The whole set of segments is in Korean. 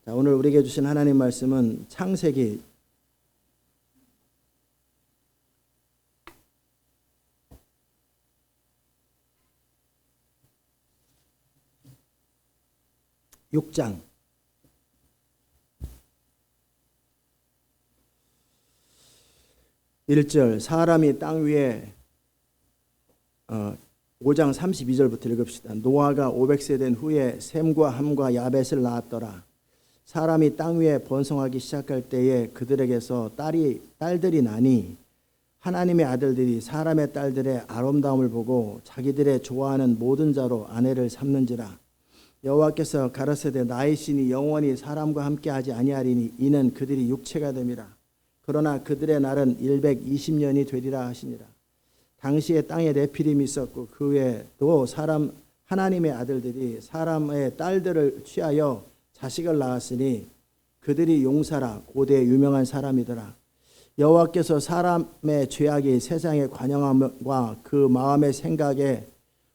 자, 오늘 우리에게 주신 하나님 말씀은 창세기 6장 1절 사람이 땅 위에 5장 32절부터 읽읍시다. 노아가 500세 된 후에 셈과 함과 야벳을 낳았더라. 사람이 땅 위에 번성하기 시작할 때에 그들에게서 딸들이 나니 하나님의 아들들이 사람의 딸들의 아름다움을 보고 자기들의 좋아하는 모든 자로 아내를 삼는지라. 여호와께서 가라사대 나의 신이 영원히 사람과 함께하지 아니하리니 이는 그들이 육체가 됨이라. 그러나 그들의 날은 120년이 되리라 하시니라. 당시에 땅에 네피림이 있었고 그 외에 또 하나님의 아들들이 사람의 딸들을 취하여 자식을 낳았으니 그들이 용사라 고대 유명한 사람이더라. 여호와께서 사람의 죄악이 세상의 관영함과 그 마음의 생각에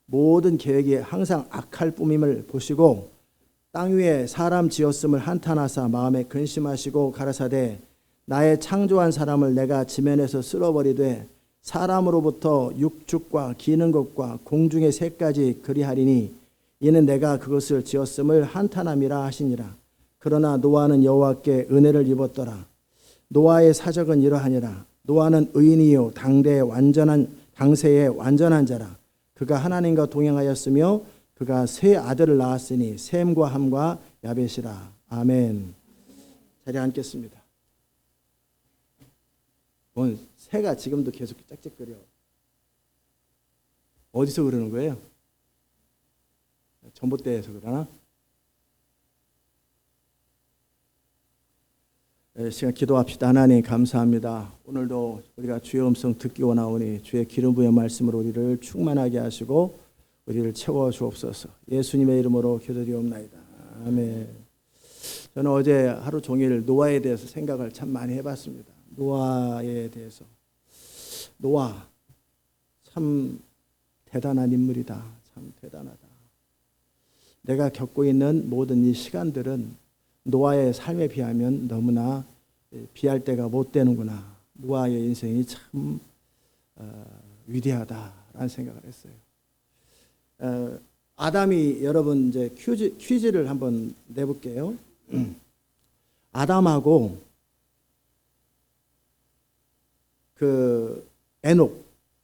모든 계획이 항상 악할 뿐임을 보시고 땅 위에 사람 지었음을 한탄하사 마음에 근심하시고 가라사대 나의 창조한 사람을 내가 지면에서 쓸어버리되 사람으로부터 육축과 기는 것과 공중의 새까지 그리하리니 이는 내가 그것을 지었음을 한탄함이라 하시니라. 그러나 노아는 여호와께 은혜를 입었더라. 노아의 사적은 이러하니라. 노아는 의인이요 당세의 완전한 자라. 그가 하나님과 동행하였으며 그가 세 아들을 낳았으니 셈과 함과 야벳이라. 아멘. 자리에 앉겠습니다. 새가 지금도 계속 짹짹거려. 어디서 그러는 거예요? 전봇대에서 그러나? 시간 기도합시다. 하나님 감사합니다. 오늘도 우리가 주의 음성 듣기 원하오니 주의 기름 부의 말씀으로 우리를 충만하게 하시고 우리를 채워 주옵소서. 예수님의 이름으로 기도드리옵나이다. 아멘. 저는 어제 하루 종일 노아에 대해서 생각을 참 많이 해봤습니다. 노아에 대해서. 노아 참 대단한 인물이다. 참 대단하다. 내가 겪고 있는 모든 이 시간들은 노아의 삶에 비하면 너무나 비할 때가 못 되는구나. 노아의 인생이 참 위대하다라는 생각을 했어요. 아담이 여러분 이제 퀴즈를 한번 내볼게요. 아담하고 그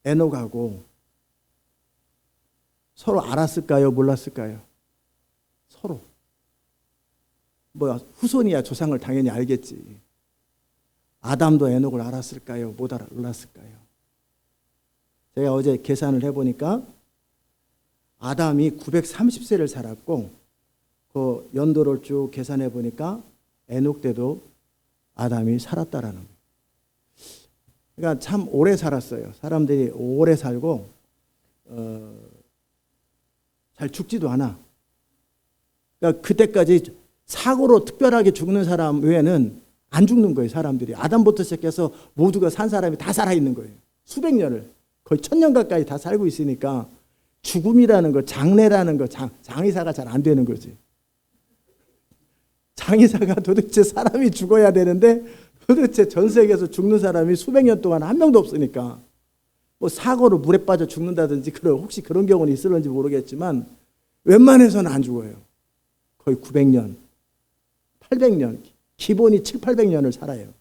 에녹하고 서로 알았을까요? 몰랐을까요? 서로. 뭐야, 후손이야 조상을 당연히 알겠지. 아담도 에녹을 알았을까요? 못 알았을까요? 제가 어제 계산을 해보니까 아담이 930세를 살았고 그 연도를 쭉 계산해 보니까 에녹 때도 아담이 살았다라는 거예요. 그러니까 참 오래 살았어요. 사람들이 오래 살고 잘 죽지도 않아. 그러니까 그때까지 사고로 특별하게 죽는 사람 외에는 안 죽는 거예요. 사람들이. 아담부터 시작해서 모두가 산 사람이 다 살아있는 거예요. 수백 년을. 거의 1000년 가까이 다 살고 있으니까 죽음이라는 거, 장례라는 거, 장의사가 잘 안 되는 거지. 장의사가 도대체 사람이 죽어야 되는데 도대체 전 세계에서 죽는 사람이 수백 년 동안 한 명도 없으니까 뭐 사고로 물에 빠져 죽는다든지 혹시 그런 경우는 있을런지 모르겠지만 웬만해서는 안 죽어요. 거의 900년, 800년, 기본이 7, 800년을 살아요.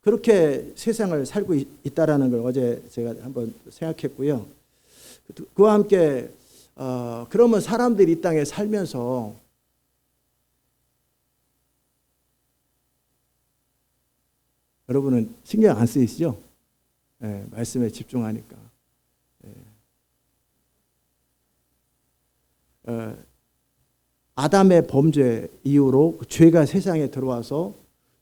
그렇게 세상을 살고 있다라는 걸 어제 제가 한번 생각했고요. 그와 함께 그러면 사람들이 이 땅에 살면서 여러분은 신경 안 쓰이시죠? 네, 말씀에 집중하니까. 네. 아담의 범죄 이후로 죄가 세상에 들어와서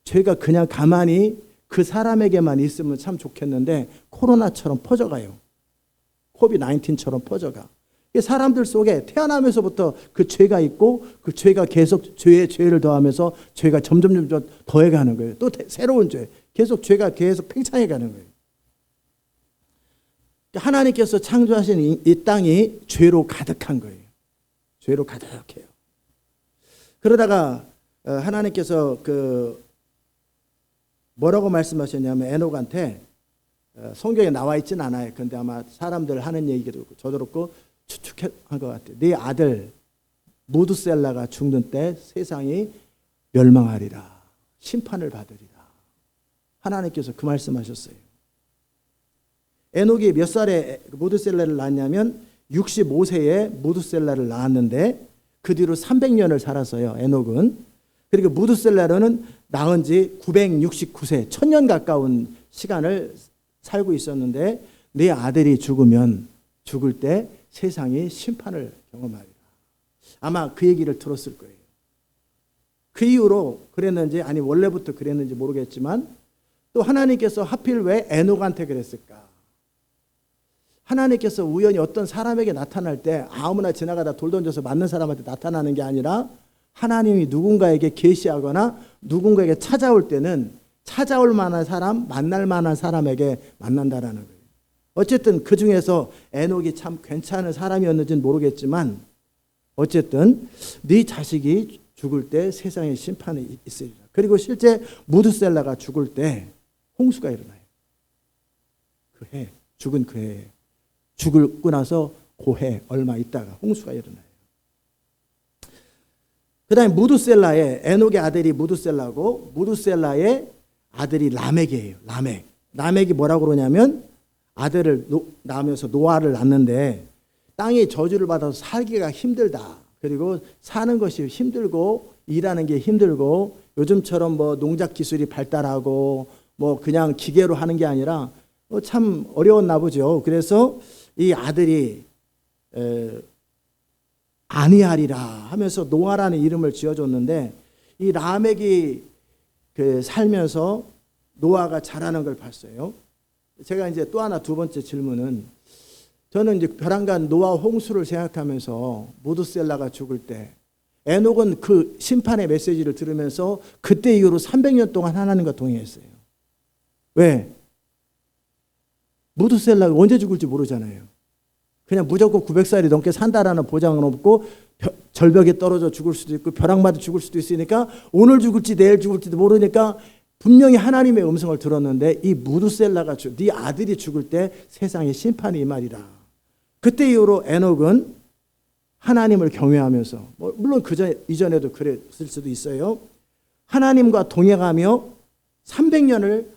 죄가 그냥 가만히 그 사람에게만 있으면 참 좋겠는데 코로나처럼 퍼져가요. 코비드-19처럼 퍼져가. 사람들 속에 태어나면서부터 그 죄가 있고 그 죄가 계속 죄를 더하면서 죄가 점점 더해가는 거예요. 또 새로운 죄. 계속 죄가 계속 팽창해가는 거예요. 하나님께서 창조하신 이 땅이 죄로 가득한 거예요. 죄로 가득해요. 그러다가 하나님께서 뭐라고 말씀하셨냐면 에녹한테 성경에 나와 있진 않아요. 근데 아마 사람들 하는 얘기도 저도 그렇고 추측한 것 같아요. 네 아들 무드셀라가 죽는 때 세상이 멸망하리라. 심판을 받으리라. 하나님께서 그 말씀하셨어요. 에녹이 몇 살에 무드셀라를 낳았냐면 65세에 무드셀라를 낳았는데 그 뒤로 300년을 살았어요. 에녹은. 그리고 무드셀라는 낳은 지 969세, 1000년 가까운 시간을 살고 있었는데 내 아들이 죽을 때 세상이 심판을 경험하리라. 아마 그 얘기를 들었을 거예요. 그 이후로 그랬는지 아니 원래부터 그랬는지 모르겠지만 또 하나님께서 하필 왜 에녹한테 그랬을까? 하나님께서 우연히 어떤 사람에게 나타날 때 아무나 지나가다 돌 던져서 맞는 사람한테 나타나는 게 아니라 하나님이 누군가에게 계시하거나 누군가에게 찾아올 때는 찾아올 만한 사람, 만날 만한 사람에게 만난다라는 거예요. 어쨌든 그 중에서 에녹이 참 괜찮은 사람이었는지는 모르겠지만 어쨌든 네 자식이 죽을 때 세상에 심판이 있으리라. 그리고 실제 무드셀라가 죽을 때 홍수가 일어나요. 죽은 그 해에. 죽고 나서 고해 얼마 있다가 홍수가 일어나요. 그 다음에 에녹의 아들이 무드셀라고 무드셀라의 아들이 라멕이에요. 라멕이 뭐라고 그러냐면 아들을 낳으면서 노아를 낳는데 땅이 저주를 받아서 살기가 힘들다. 그리고 사는 것이 힘들고 일하는 게 힘들고 요즘처럼 뭐 농작 기술이 발달하고 뭐 그냥 기계로 하는 게 아니라 참 어려웠나 보죠. 그래서 이 아들이 아니하리라 하면서 노아라는 이름을 지어줬는데 이 라멕이 살면서 노아가 자라는 걸 봤어요. 제가 이제 또 하나 두 번째 질문은 저는 이제 벼랑간 노아 홍수를 생각하면서 무드셀라가 죽을 때 에녹은 그 심판의 메시지를 들으면서 그때 이후로 300년 동안 하나님과 동행했어요. 왜? 무드셀라가 언제 죽을지 모르잖아요. 그냥 무조건 900살이 넘게 산다라는 보장은 없고 절벽에 떨어져 죽을 수도 있고 벼락 맞아 죽을 수도 있으니까 오늘 죽을지 내일 죽을지도 모르니까 분명히 하나님의 음성을 들었는데 이 무드셀라가 네 아들이 죽을 때 세상에 심판이 임하리라. 그때 이후로 에녹은 하나님을 경외하면서 물론 이전에도 그랬을 수도 있어요. 하나님과 동행하며 300년을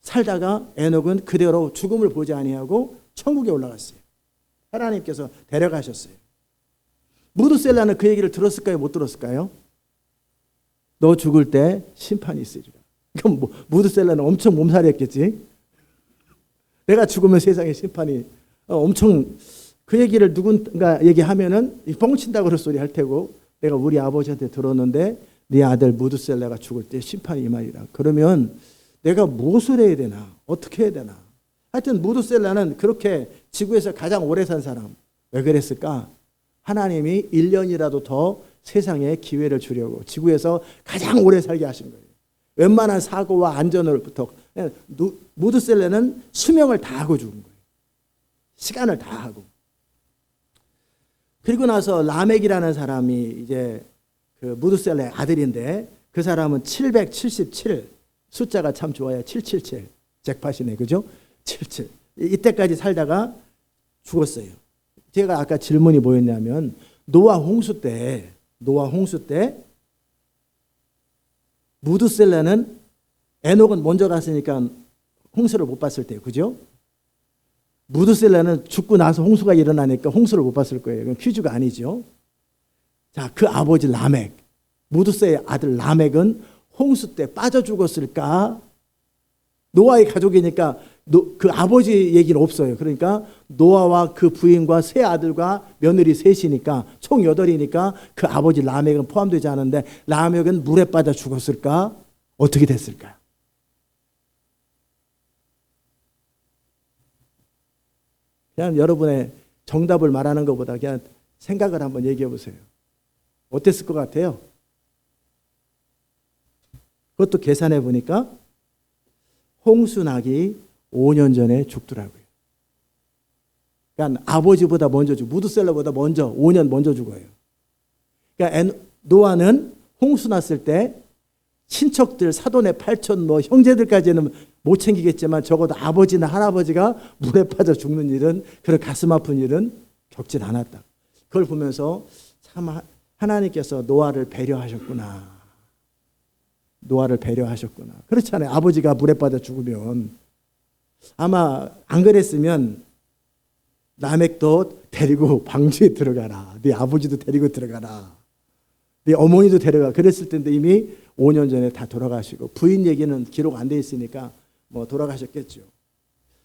살다가 에녹은 그대로 죽음을 보지 아니하고 천국에 올라갔어요. 하나님께서 데려가셨어요. 무드셀라는 그 얘기를 들었을까요? 못 들었을까요? 너 죽을 때 심판이 있으리라. 그럼 무드셀라는 엄청 몸살이었겠지. 내가 죽으면 세상에 심판이 엄청 그 얘기를 누군가 얘기하면은 뻥친다고 그럴 소리 할 테고 내가 우리 아버지한테 들었는데 네 아들 무드셀라가 죽을 때 심판이 임하리라. 그러면 내가 무엇을 해야 되나? 어떻게 해야 되나? 하여튼 무드셀라는 그렇게 지구에서 가장 오래 산 사람. 왜 그랬을까? 하나님이 1년이라도 더 세상에 기회를 주려고 지구에서 가장 오래 살게 하신 거예요. 웬만한 사고와 안전으로부터 무드셀라는 수명을 다하고 죽은 거예요. 시간을 다하고. 그리고 나서 라멕이라는 사람이 이제 그 무드셀라의 아들인데 그 사람은 777 숫자가 참 좋아요. 777 잭팟이네, 그죠? 77 이때까지 살다가 죽었어요. 제가 아까 질문이 뭐였냐면 노아 홍수 때 무드셀라는 에녹은 먼저 갔으니까 홍수를 못 봤을 때요, 그죠? 무드셀라는 죽고 나서 홍수가 일어나니까 홍수를 못 봤을 거예요. 그건 퀴즈가 아니죠. 자, 그 아버지 라멕, 무드셀의 아들 라멕은 홍수 때 빠져 죽었을까? 노아의 가족이니까 그 아버지 얘기는 없어요. 그러니까 노아와 그 부인과 세 아들과 며느리 셋이니까 총 8이니까 그 아버지 라멕은 포함되지 않은데 라멕은 물에 빠져 죽었을까? 어떻게 됐을까요? 그냥 여러분의 정답을 말하는 것보다 그냥 생각을 한번 얘기해 보세요. 어땠을 것 같아요? 그것도 계산해 보니까 홍수 나기 5년 전에 죽더라고요. 그러니까 아버지보다 먼저 무드셀라보다 먼저 5년 먼저 죽어요. 그러니까 노아는 홍수 났을 때 친척들, 사돈의 팔촌, 뭐 형제들까지는 못 챙기겠지만 적어도 아버지나 할아버지가 물에 빠져 죽는 일은, 그런 가슴 아픈 일은 겪진 않았다. 그걸 보면서 참 하나님께서 노아를 배려하셨구나. 노아를 배려하셨구나. 그렇잖아요. 아버지가 물에 빠져 죽으면 아마 안 그랬으면 라멕도 데리고 방주에 들어가라. 네 아버지도 데리고 들어가라. 네 어머니도 데려가. 그랬을 텐데 이미 5년 전에 다 돌아가시고, 부인 얘기는 기록 안 돼 있으니까 뭐 돌아가셨겠죠.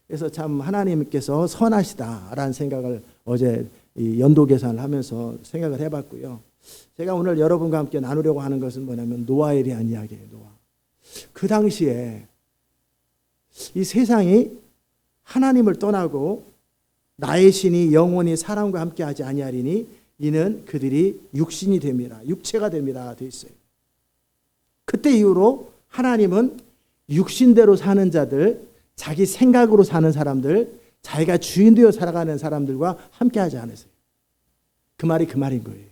그래서 참 하나님께서 선하시다라는 생각을 어제 이 연도 계산을 하면서 생각을 해봤고요. 제가 오늘 여러분과 함께 나누려고 하는 것은 뭐냐면 노아에 대한 이야기예요. 노아. 그 당시에 이 세상이 하나님을 떠나고 나의 신이 영원히 사람과 함께 하지 아니하리니 이는 그들이 육신이 됩니다. 육체가 됩니다. 되어 있어요. 그때 이후로 하나님은 육신대로 사는 자들, 자기 생각으로 사는 사람들, 자기가 주인 되어 살아가는 사람들과 함께 하지 않으세요. 그 말이 그 말인 거예요.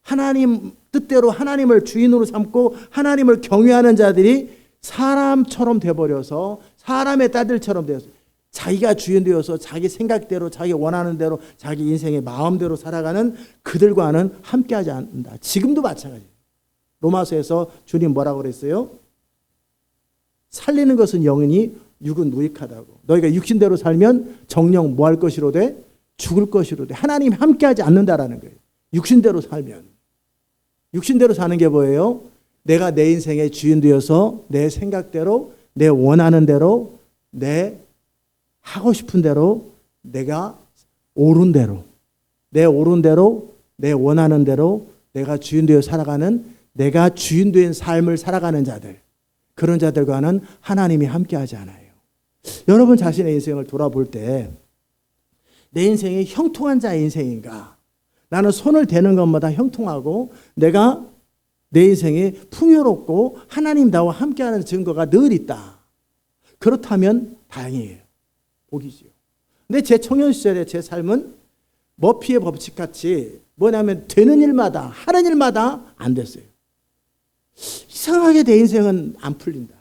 하나님 뜻대로 하나님을 주인으로 삼고 하나님을 경외하는 자들이 사람처럼 돼버려서 사람의 딸들처럼 되어서 자기가 주인 되어서 자기 생각대로, 자기 원하는 대로, 자기 인생의 마음대로 살아가는 그들과는 함께하지 않는다. 지금도 마찬가지예요. 로마서에서 주님 뭐라고 그랬어요? 살리는 것은 영이니 육은 무익하다고. 너희가 육신대로 살면 정령 뭐 할 것이로되? 죽을 것이로되. 하나님이 함께하지 않는다라는 거예요. 육신대로 살면. 육신대로 사는 게 뭐예요? 내가 내 인생의 주인 되어서 내 생각대로, 내 원하는 대로, 내 하고 싶은 대로, 내가 옳은 대로, 내 옳은 대로, 내 원하는 대로 내가 주인 되어 살아가는, 내가 주인 된 삶을 살아가는 자들, 그런 자들과는 하나님이 함께하지 않아요. 여러분 자신의 인생을 돌아볼 때 내 인생이 형통한 자의 인생인가? 나는 손을 대는 것마다 형통하고 내가 내 인생이 풍요롭고 하나님 나와 함께하는 증거가 늘 있다. 그렇다면 다행이에요. 복이지요. 근데 제 청년 시절에 제 삶은 머피의 법칙같이 뭐냐면 되는 일마다, 하는 일마다 안 됐어요. 이상하게 내 인생은 안 풀린다.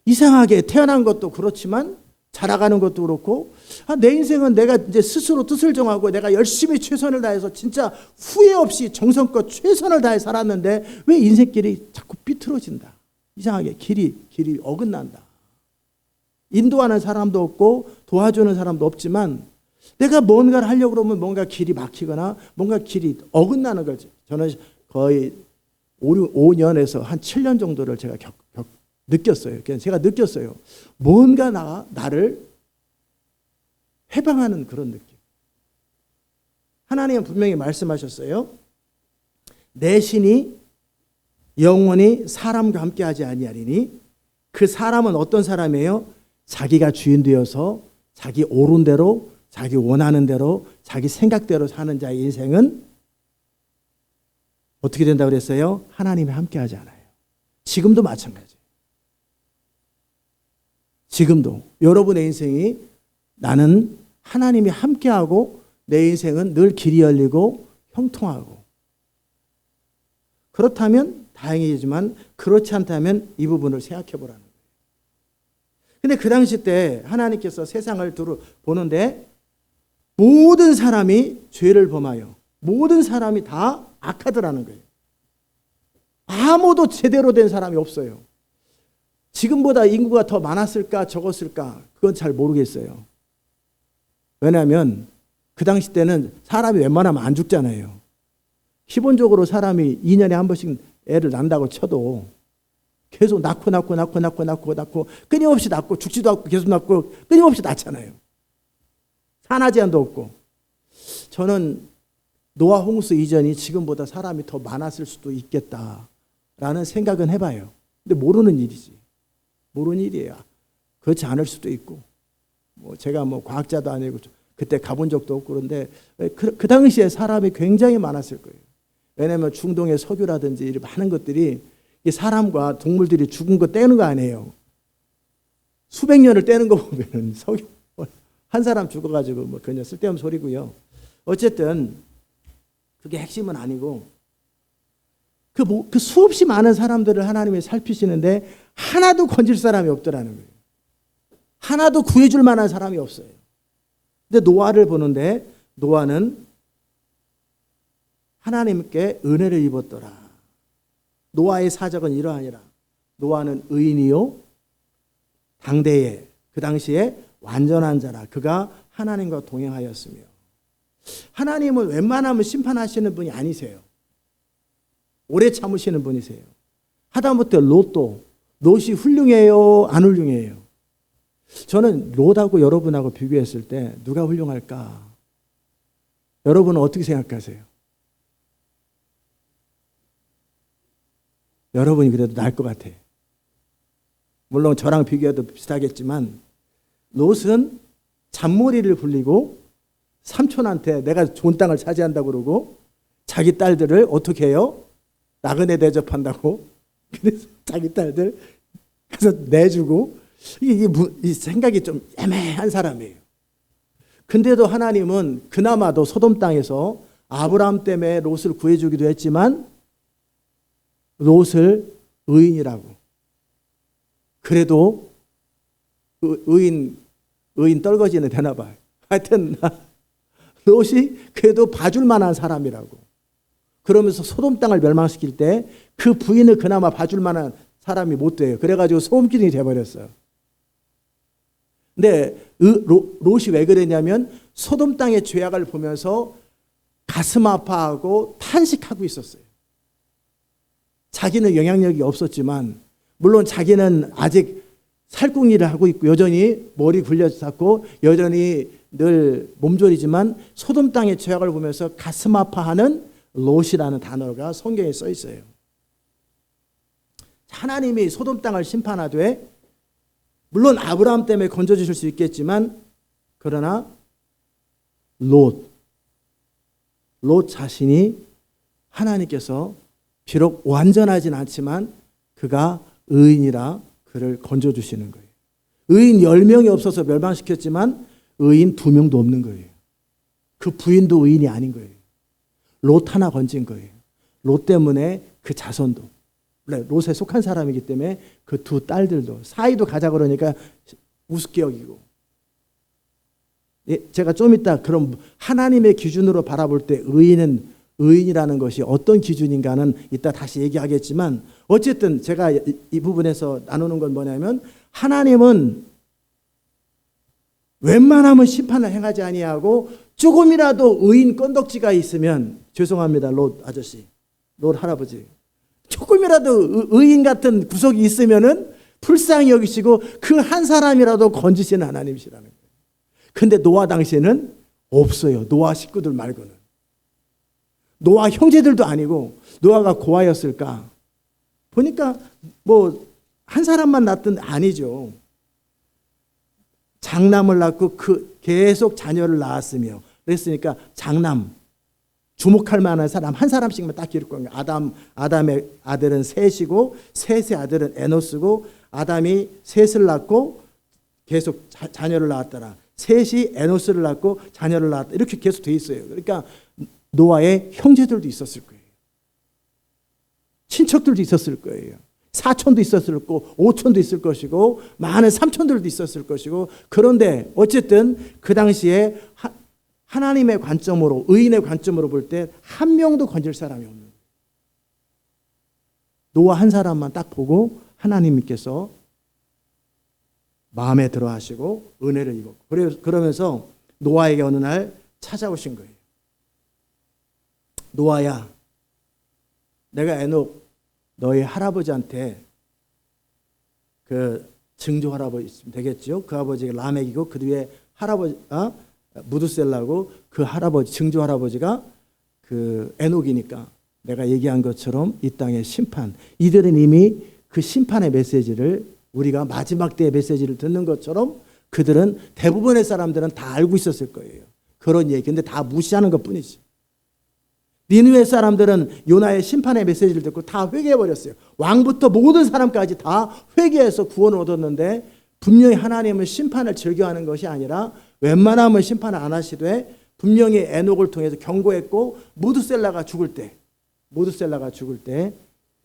이상하게 태어난 것도 그렇지만 자라가는 것도 그렇고, 내 인생은 내가 이제 스스로 뜻을 정하고 내가 열심히 최선을 다해서 진짜 후회 없이 정성껏 최선을 다해 살았는데 왜 인생길이 자꾸 삐뚤어진다. 이상하게 길이 어긋난다. 인도하는 사람도 없고 도와주는 사람도 없지만 내가 뭔가를 하려고 그러면 뭔가 길이 막히거나 뭔가 길이 어긋나는 거지. 저는 거의 5년에서 한 7년 정도를 제가 느꼈어요. 제가 느꼈어요. 뭔가 나를 해방하는 그런 느낌. 하나님은 분명히 말씀하셨어요. 내 신이 영원히 사람과 함께하지 아니하리니, 그 사람은 어떤 사람이에요? 자기가 주인 되어서 자기 옳은 대로, 자기 원하는 대로, 자기 생각대로 사는 자의 인생은 어떻게 된다고 그랬어요? 하나님이 함께하지 않아요. 지금도 마찬가지예요. 지금도 여러분의 인생이 나는 하나님이 함께하고 내 인생은 늘 길이 열리고 형통하고, 그렇다면 다행이지만 그렇지 않다면 이 부분을 생각해 보라는 거예요. 근데 그 당시 때 하나님께서 세상을 보는데 모든 사람이 죄를 범하여 모든 사람이 다 악하더라는 거예요. 아무도 제대로 된 사람이 없어요. 지금보다 인구가 더 많았을까 적었을까 그건 잘 모르겠어요. 왜냐하면 그 당시 때는 사람이 웬만하면 안 죽잖아요. 기본적으로 사람이 2년에 한 번씩 애를 낳는다고 쳐도 계속 낳고 끊임없이 낳고 죽지도 않고 계속 낳고 끊임없이 낳잖아요. 산화 제한도 없고. 저는 노아 홍수 이전이 지금보다 사람이 더 많았을 수도 있겠다라는 생각은 해봐요. 근데 모르는 일이지. 모르는 일이에요. 그렇지 않을 수도 있고. 제가 과학자도 아니고 그때 가본 적도 없고 그런데 그 당시에 사람이 굉장히 많았을 거예요. 왜냐하면 중동의 석유라든지 많은 것들이 사람과 동물들이 죽은 거 떼는 거 아니에요. 수백 년을 떼는 거 보면 석유 한 사람 죽어가지고 그냥 쓸데없는 소리고요. 어쨌든 그게 핵심은 아니고, 그 그 수없이 많은 사람들을 하나님이 살피시는데 하나도 건질 사람이 없더라는 거예요. 하나도 구해줄 만한 사람이 없어요. 근데 노아를 보는데 노아는 하나님께 은혜를 입었더라. 노아의 사적은 이러하니라. 노아는 의인이요 당대에 그 당시에 완전한 자라. 그가 하나님과 동행하였으며. 하나님은 웬만하면 심판하시는 분이 아니세요. 오래 참으시는 분이세요. 하다못해 롯이 훌륭해요? 안 훌륭해요? 저는 롯하고 여러분하고 비교했을 때 누가 훌륭할까? 여러분은 어떻게 생각하세요? 여러분이 그래도 나을 것 같아요. 물론 저랑 비교해도 비슷하겠지만 롯은 잔머리를 굴리고 삼촌한테 내가 좋은 땅을 차지한다고 그러고 자기 딸들을 어떻게 해요? 나그네 대접한다고. 그래서 자기 딸들 가서 내주고 이 생각이 좀 애매한 사람이에요. 근데도 하나님은 그나마도 소돔 땅에서 아브라함 때문에 롯을 구해주기도 했지만 롯을 의인이라고. 그래도 의인 떨거지는 되나 봐요. 하여튼 롯이 그래도 봐줄 만한 사람이라고. 그러면서 소돔 땅을 멸망시킬 때 그 부인을 그나마 봐줄 만한 사람이 못 돼요. 그래가지고 소음기둥이 돼버렸어요. 근데 롯이 왜 그랬냐면 소돔 땅의 죄악을 보면서 가슴 아파하고 탄식하고 있었어요. 자기는 영향력이 없었지만 물론 자기는 아직 살궁리를 하고 있고 여전히 머리 굴려잡고 여전히 늘 몸조리지만 소돔 땅의 죄악을 보면서 가슴 아파하는 롯이라는 단어가 성경에 써 있어요. 하나님이 소돔 땅을 심판하되 물론 아브라함 때문에 건져주실 수 있겠지만 그러나 롯 자신이 하나님께서 비록 완전하진 않지만 그가 의인이라 그를 건져주시는 거예요. 의인 10명이 없어서 멸망시켰지만 의인 2명도 없는 거예요. 그 부인도 의인이 아닌 거예요. 롯 하나 건진 거예요. 롯 때문에 그 자손도 롯에 속한 사람이기 때문에 그 2 딸들도 사이도 가자 그러니까 우습게 여기고. 제가 좀 이따 그럼 하나님의 기준으로 바라볼 때 의인이라는 것이 어떤 기준인가는 이따 다시 얘기하겠지만 어쨌든 제가 이 부분에서 나누는 건 뭐냐면 하나님은 웬만하면 심판을 행하지 아니하고 조금이라도 의인 건덕지가 있으면 죄송합니다. 롯 아저씨, 롯 할아버지. 조금이라도 의인 같은 구석이 있으면은 불쌍히 여기시고 그 한 사람이라도 건지시는 하나님이시라는 거예요. 근데 노아 당시에는 없어요. 노아 식구들 말고는. 노아 형제들도 아니고 노아가 고아였을까? 보니까 뭐 한 사람만 낳던 아니죠. 장남을 낳고 계속 자녀를 낳았으며 그랬으니까 장남 주목할 만한 사람 한 사람씩만 딱 기를 거예요. 아담의 아들은 셋이고 셋의 아들은 에노스고 아담이 셋을 낳고 계속 자녀를 낳았더라. 셋이 에노스를 낳고 자녀를 낳았다. 이렇게 계속 돼 있어요. 그러니까 노아의 형제들도 있었을 거예요. 친척들도 있었을 거예요. 사촌도 있었을 거고 오촌도 있을 것이고 많은 삼촌들도 있었을 것이고 그런데 어쨌든 그 당시에 하나님의 관점으로 의인의 관점으로 볼 때 한 명도 건질 사람이 없는 거예요. 노아 한 사람만 딱 보고 하나님께서 마음에 들어 하시고 은혜를 입었고 그러면서 노아에게 어느 날 찾아오신 거예요. 노아야, 내가 에녹 너희 할아버지한테 그 증조 할아버지 있으면 되겠죠. 그 아버지가 라멕이고 그 뒤에 할아버지 무드셀라고 그 할아버지 증조 할아버지가 그 에녹이니까 내가 얘기한 것처럼 이 땅의 심판 이들은 이미 그 심판의 메시지를 우리가 마지막 때의 메시지를 듣는 것처럼 그들은 대부분의 사람들은 다 알고 있었을 거예요. 그런 얘기. 근데 다 무시하는 것뿐이지. 니느웨 사람들은 요나의 심판의 메시지를 듣고 다 회개해버렸어요. 왕부터 모든 사람까지 다 회개해서 구원을 얻었는데 분명히 하나님은 심판을 즐겨하는 것이 아니라 웬만하면 심판을 안 하시되 분명히 에녹을 통해서 경고했고 무드셀라가 죽을 때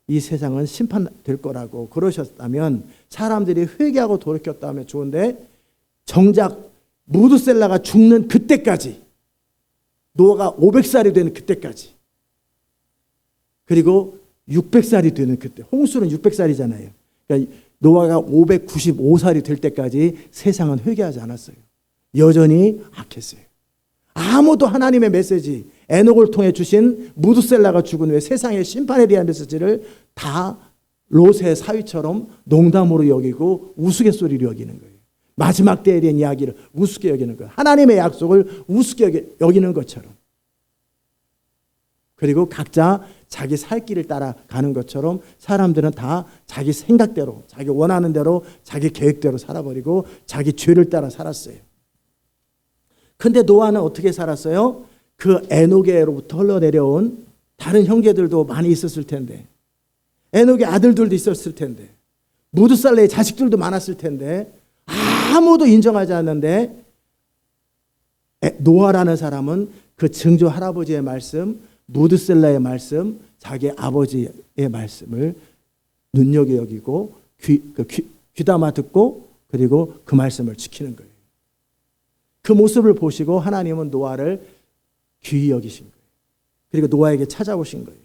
이 세상은 심판될 거라고 그러셨다면, 사람들이 회개하고 돌이켰다면 좋은데, 정작 무드셀라가 죽는 그때까지, 노아가 500살이 되는 그때까지, 그리고 600살이 되는 그때, 홍수는 600살이잖아요. 그러니까 노아가 595살이 될 때까지 세상은 회개하지 않았어요. 여전히 악했어요. 아무도 하나님의 메시지, 에녹을 통해 주신 무드셀라가 죽은 후에 세상의 심판에 대한 메시지를 다 롯의 사위처럼 농담으로 여기고 우스갯소리로 여기는 거예요. 마지막 때에 대한 이야기를 우습게 여기는 거예요. 하나님의 약속을 우습게 여기는 것처럼. 그리고 각자 자기 살 길을 따라가는 것처럼 사람들은 다 자기 생각대로, 자기 원하는 대로, 자기 계획대로 살아버리고 자기 죄를 따라 살았어요. 근데 노아는 어떻게 살았어요? 그 에녹에로부터 흘러내려온 다른 형제들도 많이 있었을 텐데, 에녹의 아들들도 있었을 텐데, 무드살레의 자식들도 많았을 텐데, 아무도 인정하지 않는데 노아라는 사람은 그 증조 할아버지의 말씀, 무드셀라의 말씀, 자기 아버지의 말씀을 눈여겨보고 귀담아 듣고 그리고 그 말씀을 지키는 거예요. 그 모습을 보시고 하나님은 노아를 귀히 여기신 거예요. 그리고 노아에게 찾아오신 거예요.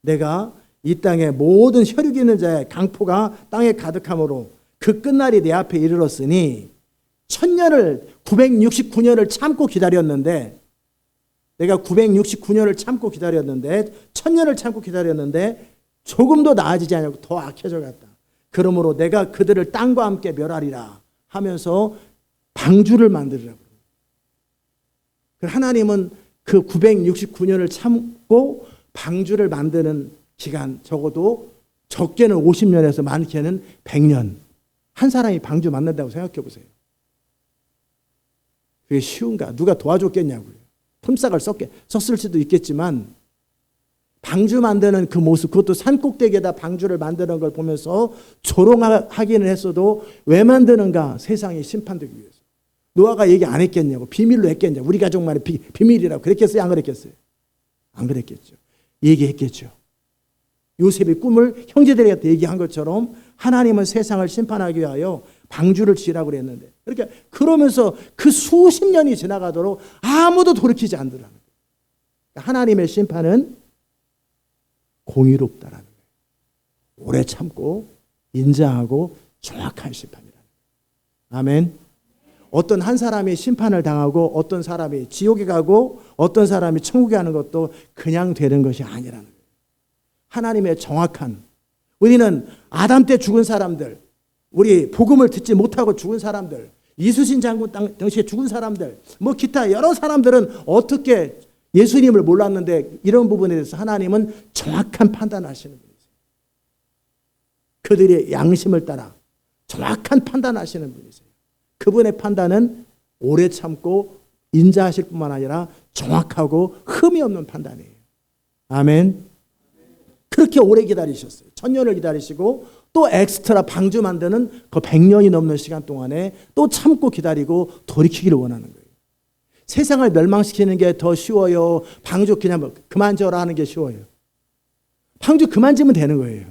내가 이 땅에 모든 혈육 있는 자의 강포가 땅에 가득함으로 그 끝날이 내 앞에 이르렀으니 969년을 참고 기다렸는데, 내가 969년을 참고 기다렸는데, 1000년을 참고 기다렸는데 조금도 나아지지 않고 더 악해져 갔다. 그러므로 내가 그들을 땅과 함께 멸하리라 하면서 방주를 만들으라고. 하나님은 그 969년을 참고 방주를 만드는 기간, 적어도 적게는 50년에서 많게는 100년. 한 사람이 방주 만든다고 생각해 보세요. 그게 쉬운가? 누가 도와줬겠냐고요. 품삯을 썼을 수도 있겠지만, 방주 만드는 그 모습, 그것도 산꼭대기에다 방주를 만드는 걸 보면서 조롱하기는 했어도 왜 만드는가? 세상이 심판되기 위해서. 노아가 얘기 안 했겠냐고. 비밀로 했겠냐고. 우리 가족만의 비밀이라고. 그랬겠어요? 안 그랬겠어요? 안 그랬겠죠. 얘기했겠죠. 요셉이 꿈을 형제들에게 얘기한 것처럼 하나님은 세상을 심판하기 위하여 방주를 지으라고 그랬는데, 그러니까 그러면서 그 수십 년이 지나가도록 아무도 돌이키지 않더라는 거예요. 하나님의 심판은 공의롭다라는 거예요. 오래 참고 인자하고 정확한 심판이라는 거예요. 아멘. 어떤 한 사람이 심판을 당하고 어떤 사람이 지옥에 가고 어떤 사람이 천국에 가는 것도 그냥 되는 것이 아니라는 거예요. 하나님의 정확한, 우리는 아담 때 죽은 사람들, 우리 복음을 듣지 못하고 죽은 사람들, 이수신 장군 당시에 죽은 사람들, 뭐 기타 여러 사람들은 어떻게 예수님을 몰랐는데 이런 부분에 대해서 하나님은 정확한 판단하시는 분이세요. 그들의 양심을 따라 정확한 판단하시는 분이세요. 그분의 판단은 오래 참고 인자하실 뿐만 아니라 정확하고 흠이 없는 판단이에요. 아멘. 그렇게 오래 기다리셨어요. 1000년을 기다리시고 또 엑스트라 방주 만드는 그 100년이 넘는 시간 동안에 또 참고 기다리고 돌이키기를 원하는 거예요. 세상을 멸망시키는 게 더 쉬워요? 방주 그냥 그만 져라 하는 게 쉬워요? 방주 그만 지면 되는 거예요.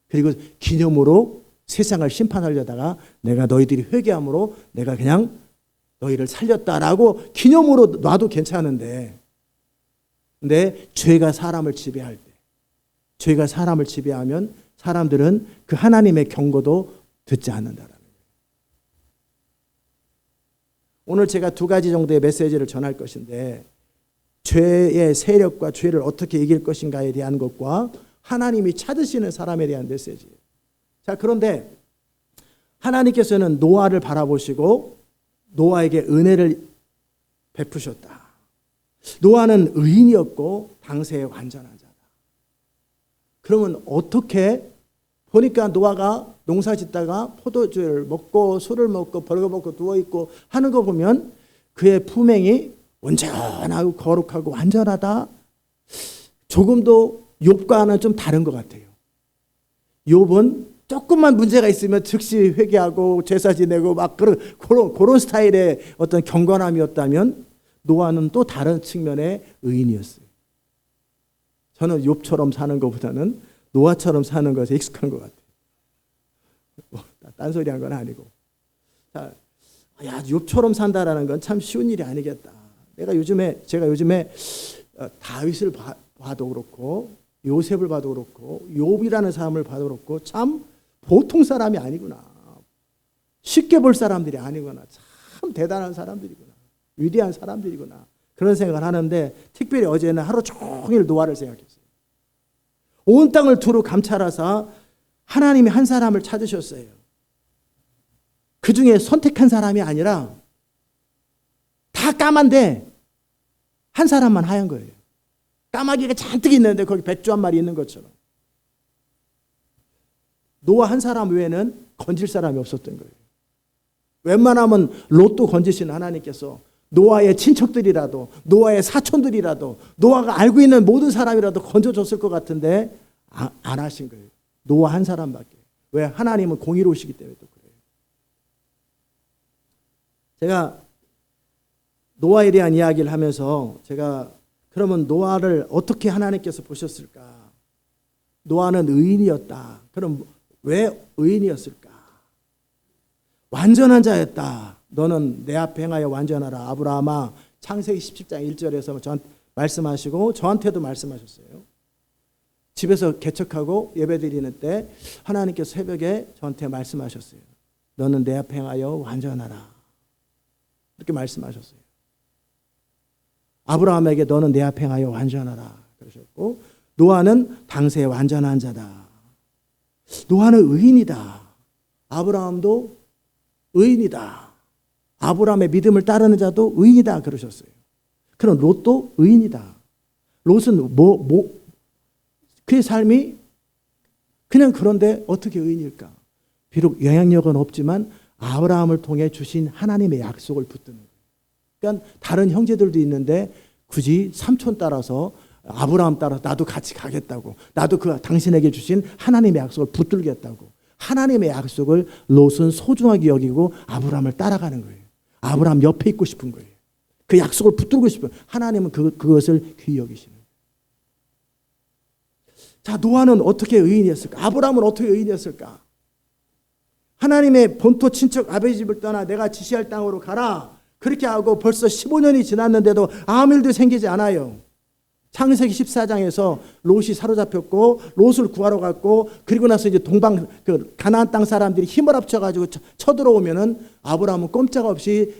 그리고 기념으로 세상을 심판하려다가 내가 너희들이 회개함으로 내가 그냥 너희를 살렸다라고 기념으로 놔도 괜찮은데, 근데 죄가 사람을 지배할 때, 죄가 사람을 지배하면 사람들은 그 하나님의 경고도 듣지 않는다라는 거예요. 오늘 제가 2가지 정도의 메시지를 전할 것인데, 죄의 세력과 죄를 어떻게 이길 것인가에 대한 것과 하나님이 찾으시는 사람에 대한 메시지예요. 자, 그런데 하나님께서는 노아를 바라보시고 노아에게 은혜를 베푸셨다. 노아는 의인이었고 당세의 완전한 자다. 그러면 어떻게, 보니까 노아가 농사 짓다가 포도주를 먹고 술을 먹고 벌거벗고 누워있고 하는 거 보면 그의 품행이 온전하고 거룩하고 완전하다. 조금도 욥과는 좀 다른 것 같아요. 욥은 조금만 문제가 있으면 즉시 회개하고 제사 지내고 막 그런 스타일의 어떤 경건함이었다면, 노아는 또 다른 측면의 의인이었어요. 저는 욥처럼 사는 것보다는 노아처럼 사는 것에 익숙한 것 같아요. 딴소리 한 건 아니고. 자, 야, 욥처럼 산다라는 건 참 쉬운 일이 아니겠다. 제가 요즘에 다윗을 봐도 그렇고 요셉을 봐도 그렇고 욥이라는 사람을 봐도 그렇고 참 보통 사람이 아니구나. 쉽게 볼 사람들이 아니구나. 참 대단한 사람들이구나. 위대한 사람들이구나. 그런 생각을 하는데 특별히 어제는 하루 종일 노아를 생각했어요. 온 땅을 두루 감찰하사 하나님이 한 사람을 찾으셨어요. 그 중에 선택한 사람이 아니라 다 까만데 한 사람만 하얀 거예요. 까마귀가 잔뜩 있는데 거기 백조 한 마리 있는 것처럼. 노아 한 사람 외에는 건질 사람이 없었던 거예요. 웬만하면 롯도 건지신 하나님께서 노아의 친척들이라도 노아의 사촌들이라도 노아가 알고 있는 모든 사람이라도 건져줬을 것 같은데 안 하신 거예요. 노아 한 사람밖에. 왜? 하나님은 공의로우시기 때문에 또 그래요. 제가 노아에 대한 이야기를 하면서 제가 그러면 노아를 어떻게 하나님께서 보셨을까? 노아는 의인이었다. 그럼 왜 의인이었을까? 완전한 자였다. 너는 내 앞에 행하여 완전하라. 아브라함아, 창세기 17장 1절에서 저한테 말씀하시고 저한테도 말씀하셨어요. 집에서 개척하고 예배드리는 때 하나님께서 새벽에 저한테 말씀하셨어요. 너는 내 앞에 행하여 완전하라. 이렇게 말씀하셨어요. 아브라함에게 너는 내 앞에 행하여 완전하라 그러셨고, 노아는 당시에 완전한 자다. 노아는 의인이다. 아브라함도 의인이다. 아브라함의 믿음을 따르는 자도 의인이다 그러셨어요. 그럼 롯도 의인이다. 롯은 그의 삶이 그냥 그런데 어떻게 의인일까? 비록 영향력은 없지만 아브라함을 통해 주신 하나님의 약속을 붙드는 거예요. 그러니까 다른 형제들도 있는데 굳이 삼촌 따라서 아브라함 따라서 나도 같이 가겠다고, 나도 그 당신에게 주신 하나님의 약속을 붙들겠다고, 하나님의 약속을 롯은 소중하게 여기고 아브라함을 따라가는 거예요. 아브라함 옆에 있고 싶은 거예요. 그 약속을 붙들고 싶은, 하나님은 그것을 귀히 여기시는 거예요. 자, 노아는 어떻게 의인이었을까? 아브라함은 어떻게 의인이었을까? 하나님의 본토 친척 아버지 집을 떠나 내가 지시할 땅으로 가라. 그렇게 하고 벌써 15년이 지났는데도 아무 일도 생기지 않아요. 창세기 14장에서 롯이 사로잡혔고 롯을 구하러 갔고, 그리고 나서 이제 가나안 땅 사람들이 힘을 합쳐가지고 쳐들어오면은 아브라함은 꼼짝없이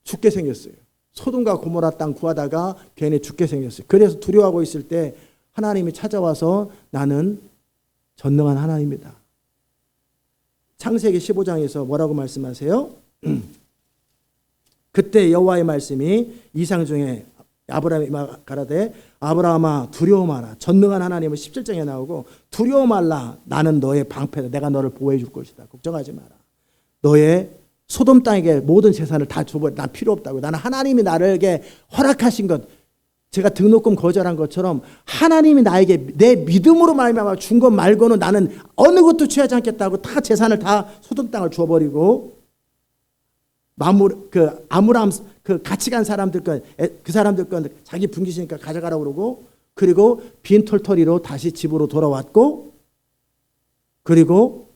죽게 생겼어요. 소돔과 고모라 땅 구하다가 괜히 죽게 생겼어요. 그래서 두려워하고 있을 때 하나님이 찾아와서 나는 전능한 하나님이다. 창세기 15장에서 뭐라고 말씀하세요? 그때 여호와의 말씀이 이상 중에 아브라함이 가라되 아브라함아 두려워 마라. 전능한 하나님은 17장에 나오고 두려워 말라. 나는 너의 방패다. 내가 너를 보호해 줄 것이다. 걱정하지 마라. 너의 소돔 땅에게 모든 재산을 다 줘버려. 난 필요 없다고. 나는 하나님이 나에게 허락하신 것, 제가 등록금 거절한 것처럼 하나님이 나에게 내 믿음으로 말미암아 준 것 말고는 나는 어느 것도 취하지 않겠다고 다 재산을 다 소돔 땅을 줘버리고, 아므람 같이 간 사람들 그 사람들 건 자기 분기시니까 가져가라고 그러고, 그리고 빈 털터리로 다시 집으로 돌아왔고, 그리고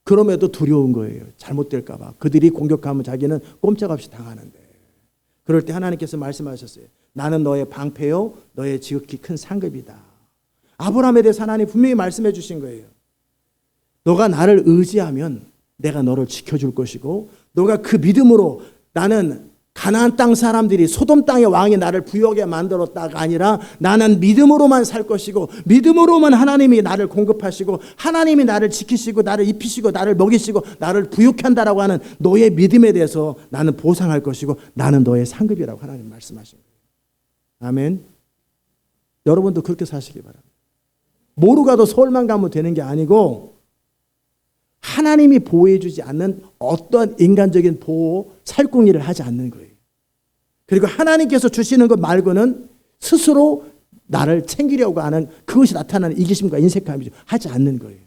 그럼에도 두려운 거예요. 잘못될까 봐. 그들이 공격하면 자기는 꼼짝없이 당하는데. 그럴 때 하나님께서 말씀하셨어요. 나는 너의 방패요 너의 지극히 큰 상급이다. 아브라함에 대해서 하나님 분명히 말씀해 주신 거예요. 너가 나를 의지하면 내가 너를 지켜줄 것이고, 너가 그 믿음으로, 나는 가나안 땅 사람들이 소돔 땅의 왕이 나를 부유하게 만들었다가 아니라 나는 믿음으로만 살 것이고, 믿음으로만 하나님이 나를 공급하시고 하나님이 나를 지키시고 나를 입히시고 나를 먹이시고 나를 부유케 한다라고 하는 너의 믿음에 대해서 나는 보상할 것이고 나는 너의 상급이라고 하나님 말씀하신 거예요. 아멘. 여러분도 그렇게 사시기 바랍니다. 뭐로 가도 서울만 가면 되는 게 아니고, 하나님이 보호해 주지 않는 어떤 인간적인 보호, 살궁리를 하지 않는 거예요. 그리고 하나님께서 주시는 것 말고는 스스로 나를 챙기려고 하는, 그것이 나타나는 이기심과 인색함이죠. 하지 않는 거예요.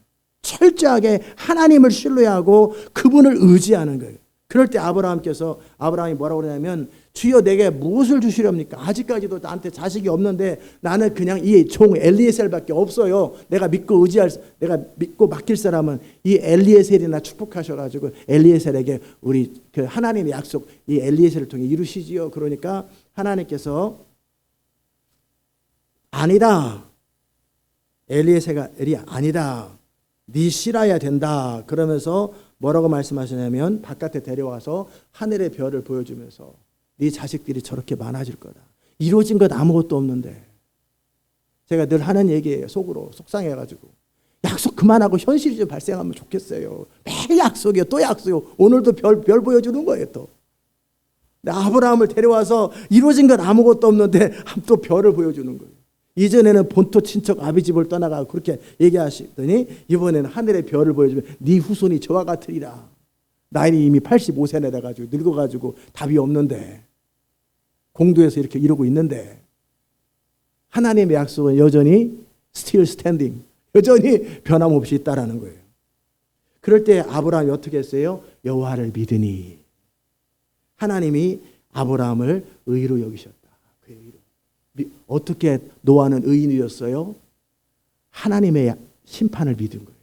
철저하게 하나님을 신뢰하고 그분을 의지하는 거예요. 그럴 때 아브라함이 뭐라고 그러냐면 주여 내게 무엇을 주시렵니까? 아직까지도 나한테 자식이 없는데 나는 그냥 이 종 엘리에셀밖에 없어요. 내가 믿고 맡길 사람은 이 엘리에셀이나 축복하셔가지고 엘리에셀에게 우리 그 하나님의 약속 이 엘리에셀을 통해 이루시지요. 그러니까 하나님께서 아니다. 엘리에셀이 아니다. 네 실어야 된다. 그러면서 뭐라고 말씀하시냐면 바깥에 데려와서 하늘의 별을 보여주면서 네 자식들이 저렇게 많아질 거다. 이루어진 것 아무것도 없는데. 제가 늘 하는 얘기예요. 속으로 속상해가지고. 약속 그만하고 현실이 좀 발생하면 좋겠어요. 매일 약속이요. 또 약속이요. 오늘도 별 보여주는 거예요. 또. 아브라함을 데려와서 이루어진 것 아무것도 없는데 또 별을 보여주는 거예요. 이전에는 본토 친척 아비집을 떠나가 그렇게 얘기하시더니 이번에는 하늘의 별을 보여주면 네 후손이 저와 같으리라. 나이는 이미 85세나 돼가지고 늙어가지고 답이 없는데 공도에서 이렇게 이러고 있는데 하나님의 약속은 여전히 still standing, 여전히 변함없이 있다라는 거예요. 그럴 때 아브라함이 어떻게 했어요? 여호와를 믿으니 하나님이 아브라함을 의로 여기셨다. 그 의로. 어떻게 노아는 의인이었어요? 하나님의 심판을 믿은 거예요.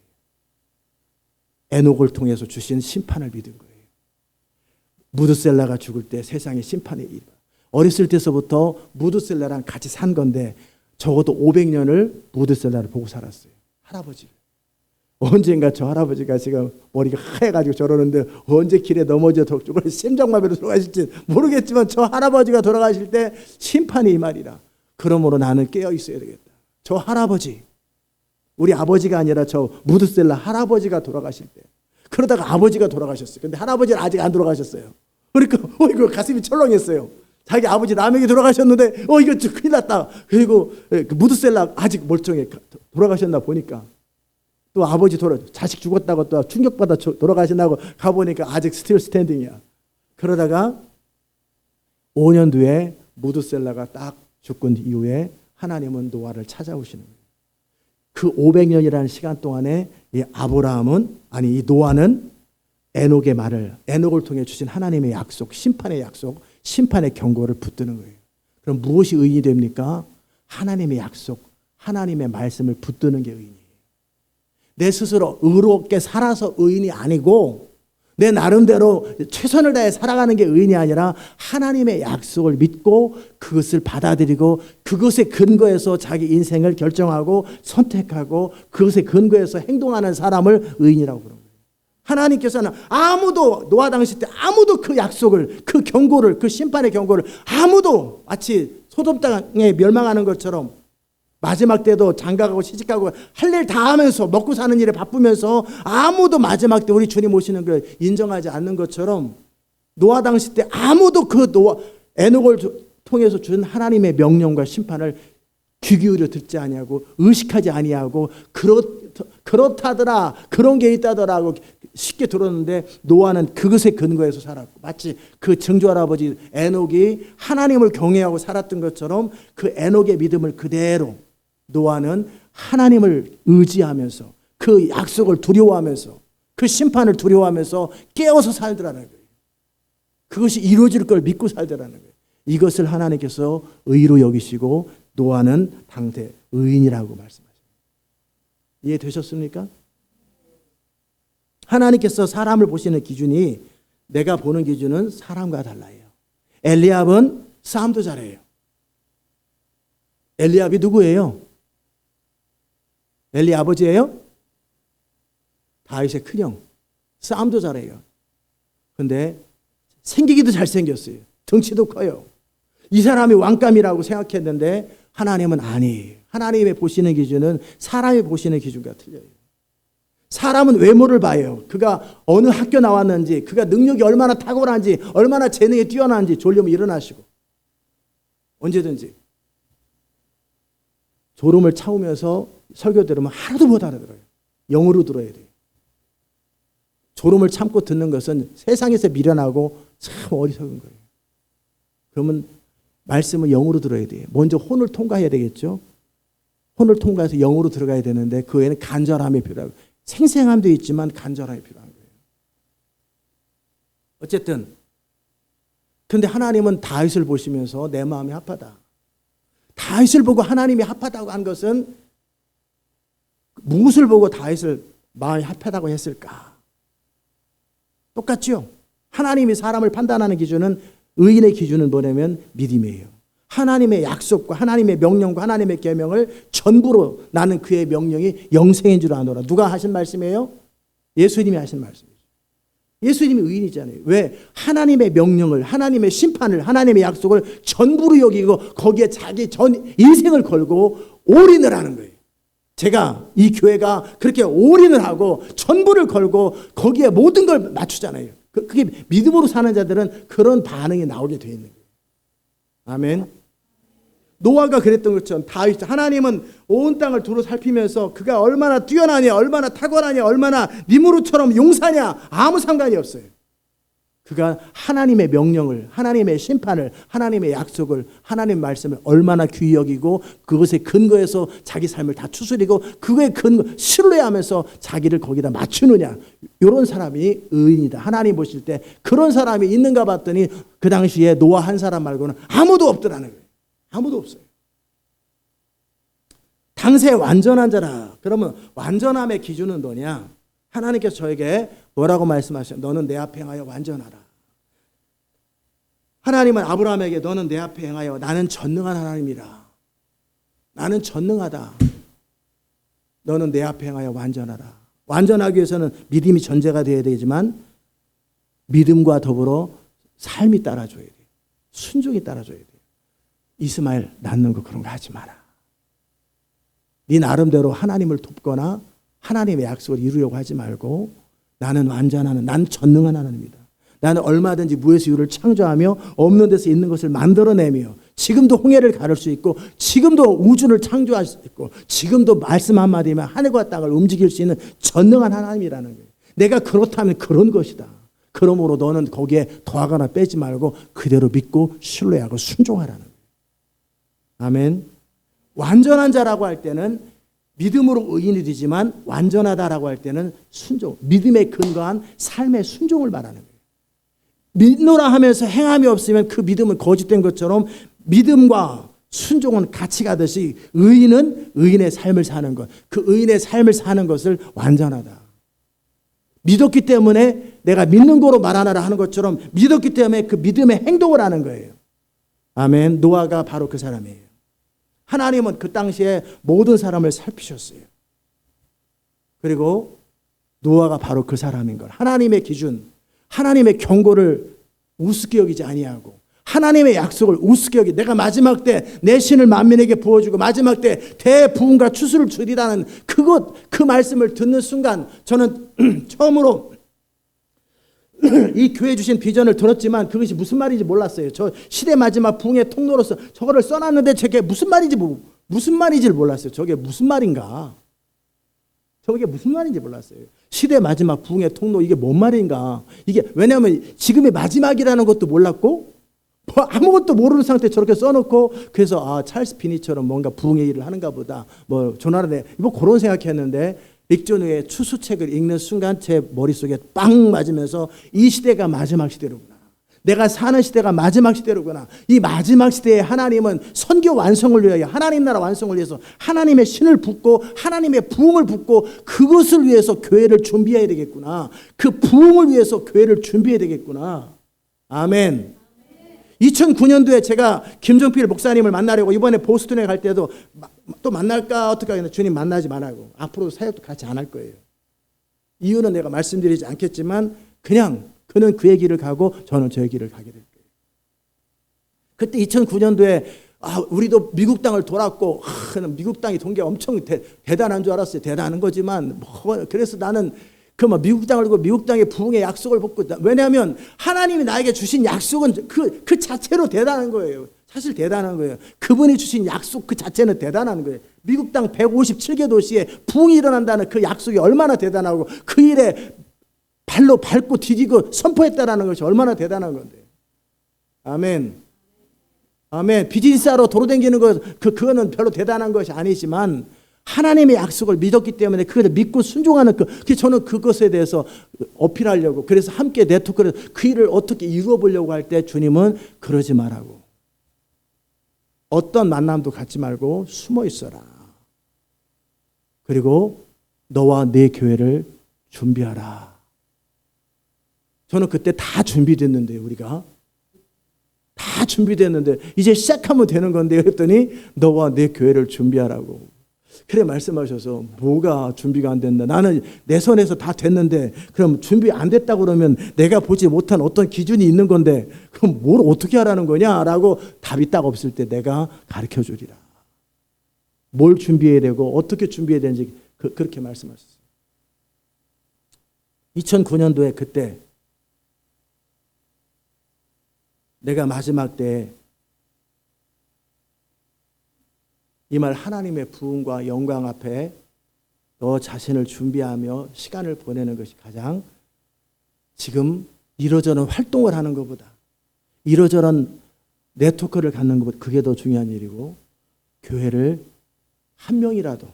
에녹을 통해서 주신 심판을 믿은 거예요. 무드셀라가 죽을 때 세상의 심판이 일어. 어렸을 때서부터 무드셀라랑 같이 산 건데 적어도 500년을 무드셀라를 보고 살았어요. 할아버지를. 언젠가 저 할아버지가 지금 머리가 하얘가지고 저러는데 언제 길에 넘어져 죽을 심장마비로 돌아가실지 모르겠지만 저 할아버지가 돌아가실 때 심판이 이 말이라. 그러므로 나는 깨어 있어야 되겠다. 저 할아버지, 우리 아버지가 아니라 저 무드셀라 할아버지가 돌아가실 때 그러다가 아버지가 돌아가셨어요. 근데 할아버지는 아직 안 돌아가셨어요. 그러니까 이거 가슴이 철렁했어요. 자기 아버지 남에게 돌아가셨는데 이거 큰일 났다. 그리고 무드셀라 아직 멀쩡해 돌아가셨나 보니까 또 아버지 자식 죽었다고 또 충격받아 돌아가신다고 가보니까 아직 스틸 스탠딩이야. 그러다가 5년 뒤에 무드셀라가 딱 죽은 이후에 하나님은 노아를 찾아오시는 거예요. 그 500년이라는 시간 동안에 이 노아는 에녹을 통해 주신 하나님의 약속, 심판의 약속, 심판의 경고를 붙드는 거예요. 그럼 무엇이 의인이 됩니까? 하나님의 약속, 하나님의 말씀을 붙드는 게 의인이에요. 내 스스로 의롭게 살아서 의인이 아니고 내 나름대로 최선을 다해 살아가는 게 의인이 아니라 하나님의 약속을 믿고 그것을 받아들이고 그것에 근거해서 자기 인생을 결정하고 선택하고 그것에 근거해서 행동하는 사람을 의인이라고 부르는 거예요. 하나님께서는 노아 당시 때 아무도 그 약속을, 그 경고를, 그 심판의 경고를 아무도 마치 소돔 땅에 멸망하는 것처럼 마지막 때도 장가가고 시집가고 할 일 다 하면서 먹고 사는 일에 바쁘면서 아무도 마지막 때 우리 주님 오시는 걸 인정하지 않는 것처럼 노아 당시 때 아무도 에녹을 통해서 준 하나님의 명령과 심판을 귀 기울여 듣지 아니하고 의식하지 아니하고 그렇다더라 그런 게 있다더라고 쉽게 들었는데 노아는 그것에 근거해서 살았고 마치 그 증조 할아버지 에녹이 하나님을 경외하고 살았던 것처럼 그 에녹의 믿음을 그대로 노아는 하나님을 의지하면서 그 약속을 두려워하면서 그 심판을 두려워하면서 깨어서 살더라는 거예요. 그것이 이루어질 걸 믿고 살더라는 거예요. 이것을 하나님께서 의로 여기시고 노아는 당대 의인이라고 말씀하십니다. 이해되셨습니까? 하나님께서 사람을 보시는 기준이 내가 보는 기준은 사람과 달라요. 엘리압은 싸움도 잘해요. 엘리압이 누구예요? 엘리 아버지예요? 다윗의 큰형. 싸움도 잘해요. 근데 생기기도 잘생겼어요. 덩치도 커요. 이 사람이 왕감이라고 생각했는데 하나님은 아니에요. 하나님의 보시는 기준은 사람이 보시는 기준과 틀려요. 사람은 외모를 봐요. 그가 어느 학교 나왔는지, 그가 능력이 얼마나 탁월한지, 얼마나 재능이 뛰어난지 졸려면 일어나시고 언제든지 졸음을 참으면서 설교 들으면 하나도 못 알아들어요. 영어로 들어야 돼요. 졸음을 참고 듣는 것은 세상에서 미련하고 참 어리석은 거예요. 그러면 말씀을 영어로 들어야 돼요. 먼저 혼을 통과해야 되겠죠. 혼을 통과해서 영어로 들어가야 되는데 그 외에는 간절함이 필요하고 생생함도 있지만 간절함이 필요한 거예요. 어쨌든 근데 하나님은 다윗을 보시면서 내 마음이 합하다. 다윗을 보고 하나님이 합하다고 한 것은 무엇을 보고 다윗을 마음이 합하다고 했을까? 똑같죠? 하나님이 사람을 판단하는 기준은, 의인의 기준은 뭐냐면 믿음이에요. 하나님의 약속과 하나님의 명령과 하나님의 계명을 전부로 나는 그의 명령이 영생인 줄 아노라. 누가 하신 말씀이에요? 예수님이 하신 말씀이죠. 예수님이 의인이잖아요. 왜? 하나님의 명령을, 하나님의 심판을, 하나님의 약속을 전부로 여기고 거기에 자기 전 인생을 걸고 올인을 하는 거예요. 제가 이 교회가 그렇게 올인을 하고 전부를 걸고 거기에 모든 걸 맞추잖아요. 그게 믿음으로 사는 자들은 그런 반응이 나오게 되어 있는 거예요. 아멘. 노아가 그랬던 것처럼 다윗, 하나님은 온 땅을 두루 살피면서 그가 얼마나 뛰어나냐, 얼마나 탁월하냐, 얼마나 니무르처럼 용사냐 아무 상관이 없어요. 그가 하나님의 명령을, 하나님의 심판을, 하나님의 약속을, 하나님의 말씀을 얼마나 귀히 여기고 그것에 근거해서 자기 삶을 다 추스리고 그거에 신뢰하면서 자기를 거기다 맞추느냐, 이런 사람이 의인이다. 하나님 보실 때 그런 사람이 있는가 봤더니 그 당시에 노아 한 사람 말고는 아무도 없더라는 거예요. 아무도 없어요. 당세 완전한 자라. 그러면 완전함의 기준은 뭐냐? 하나님께서 저에게 뭐라고 말씀하셨어요? 너는 내 앞에 행하여 완전하라. 하나님은 아브라함에게 너는 내 앞에 행하여 나는 전능한 하나님이라. 나는 전능하다. 너는 내 앞에 행하여 완전하라. 완전하기 위해서는 믿음이 전제가 되어야 되지만 믿음과 더불어 삶이 따라줘야 돼요. 순종이 따라줘야 돼요. 이스마엘 낳는 거 그런 거 하지 마라. 네 나름대로 하나님을 돕거나 하나님의 약속을 이루려고 하지 말고 나는 완전한, 난 전능한 하나님이다. 나는 얼마든지 무에서 유를 창조하며 없는 데서 있는 것을 만들어내며 지금도 홍해를 가를 수 있고 지금도 우주를 창조할 수 있고 지금도 말씀 한마디면 하늘과 땅을 움직일 수 있는 전능한 하나님이라는 거예요. 내가 그렇다면 그런 것이다. 그러므로 너는 거기에 더하거나 빼지 말고 그대로 믿고 신뢰하고 순종하라는 거예요. 아멘. 완전한 자라고 할 때는 믿음으로 의인이 되지만 완전하다라고 할 때는 순종, 믿음에 근거한 삶의 순종을 말하는 거예요. 믿노라 하면서 행함이 없으면 그 믿음은 거짓된 것처럼 믿음과 순종은 같이 가듯이 의인은 의인의 삶을 사는 것, 그 의인의 삶을 사는 것을 완전하다. 믿었기 때문에 내가 믿는 거로 말하나라 하는 것처럼 믿었기 때문에 그 믿음의 행동을 하는 거예요. 아멘. 노아가 바로 그 사람이에요. 하나님은 그 당시에 모든 사람을 살피셨어요. 그리고 노아가 바로 그 사람인 걸. 하나님의 기준, 하나님의 경고를 우습게 여기지 아니하고 하나님의 약속을 우습게 여기 내가 마지막 때 내 신을 만민에게 부어주고 마지막 때 대부흥과 추수를 주리라는 그 말씀을 듣는 순간 저는 처음으로 이 교회 주신 비전을 들었지만 그것이 무슨 말인지 몰랐어요. 저 시대 마지막 부흥의 통로로서 저거를 써놨는데 저게 무슨 말인지를 몰랐어요. 저게 무슨 말인가? 저게 무슨 말인지 몰랐어요. 시대 마지막 부흥의 통로, 이게 뭔 말인가? 이게 왜냐하면 지금의 마지막이라는 것도 몰랐고 뭐 아무것도 모르는 상태에 저렇게 써놓고 그래서 찰스 피니처럼 뭔가 부흥의 일을 하는가 보다. 뭐 조나단에 뭐 그런 생각했는데 릭존의 추수책을 읽는 순간 제 머릿속에 빵 맞으면서 이 시대가 마지막 시대로구나. 내가 사는 시대가 마지막 시대로구나. 이 마지막 시대에 하나님은 선교 완성을 위하여 하나님 나라 완성을 위해서 하나님의 신을 붓고 하나님의 부흥을 붓고 그것을 위해서 교회를 준비해야 되겠구나. 그 부흥을 위해서 교회를 준비해야 되겠구나. 아멘. 2009년도에 제가 김정필 목사님을 만나려고 이번에 보스턴에 갈 때도 또 만날까 어떻게 하겠나. 주님 만나지 말라고. 앞으로 사역도 같이 안 할 거예요. 이유는 내가 말씀드리지 않겠지만 그냥 그는 그의 길을 가고 저는 저의 길을 가게 될 거예요. 그때 2009년도에 우리도 미국 땅을 돌았고 미국 땅이 돈 게 엄청 대단한 줄 알았어요. 대단한 거지만 그래서 나는 미국 땅을 두고 미국 땅의 부흥의 약속을 받고 왜냐하면 하나님이 나에게 주신 약속은 그 자체로 대단한 거예요. 사실 대단한 거예요. 그분이 주신 약속 그 자체는 대단한 거예요. 미국 땅 157개 도시에 부흥이 일어난다는 그 약속이 얼마나 대단하고 그 일에 발로 밟고 디디고 선포했다라는 것이 얼마나 대단한 건데. 아멘. 아멘. 비즈니스하러 도로 다니는 것 그거는 별로 대단한 것이 아니지만 하나님의 약속을 믿었기 때문에 그것을 믿고 순종하는 그래서 저는 그것에 대해서 어필하려고, 그래서 함께 네트워크를 그 일을 어떻게 이루어 보려고 할 때 주님은 그러지 말라고. 어떤 만남도 갖지 말고 숨어 있어라. 그리고 너와 내 교회를 준비하라. 저는 그때 다 준비됐는데, 우리가 다 준비됐는데 이제 시작하면 되는 건데, 그랬더니 너와 내 교회를 준비하라고. 그래 말씀하셔서 뭐가 준비가 안 된다. 나는 내 손에서 다 됐는데 그럼 준비 안 됐다고 그러면 내가 보지 못한 어떤 기준이 있는 건데 그럼 뭘 어떻게 하라는 거냐라고 답이 딱 없을 때 내가 가르쳐 주리라. 뭘 준비해야 되고 어떻게 준비해야 되는지 그렇게 말씀하셨어요. 2009년도에 그때 내가 마지막 때 이 말 하나님의 부흥과 영광 앞에 너 자신을 준비하며 시간을 보내는 것이 가장 지금 이러저런 활동을 하는 것보다 이러저런 네트워크를 갖는 것보다 그게 더 중요한 일이고, 교회를 한 명이라도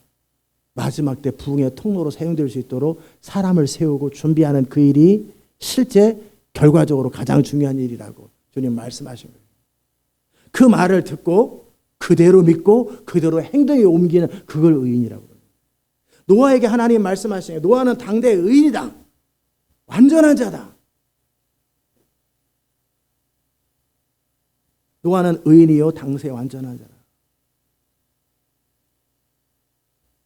마지막 때 부흥의 통로로 사용될 수 있도록 사람을 세우고 준비하는 그 일이 실제 결과적으로 가장 중요한 일이라고 주님 말씀하신 거예요. 그 말을 듣고 그대로 믿고 그대로 행동에 옮기는 그걸 의인이라고 합니다. 노아에게 하나님 말씀하시는 거예요. 노아는 당대의 의인이다. 완전한 자다. 노아는 의인이요 당세의 완전한 자다.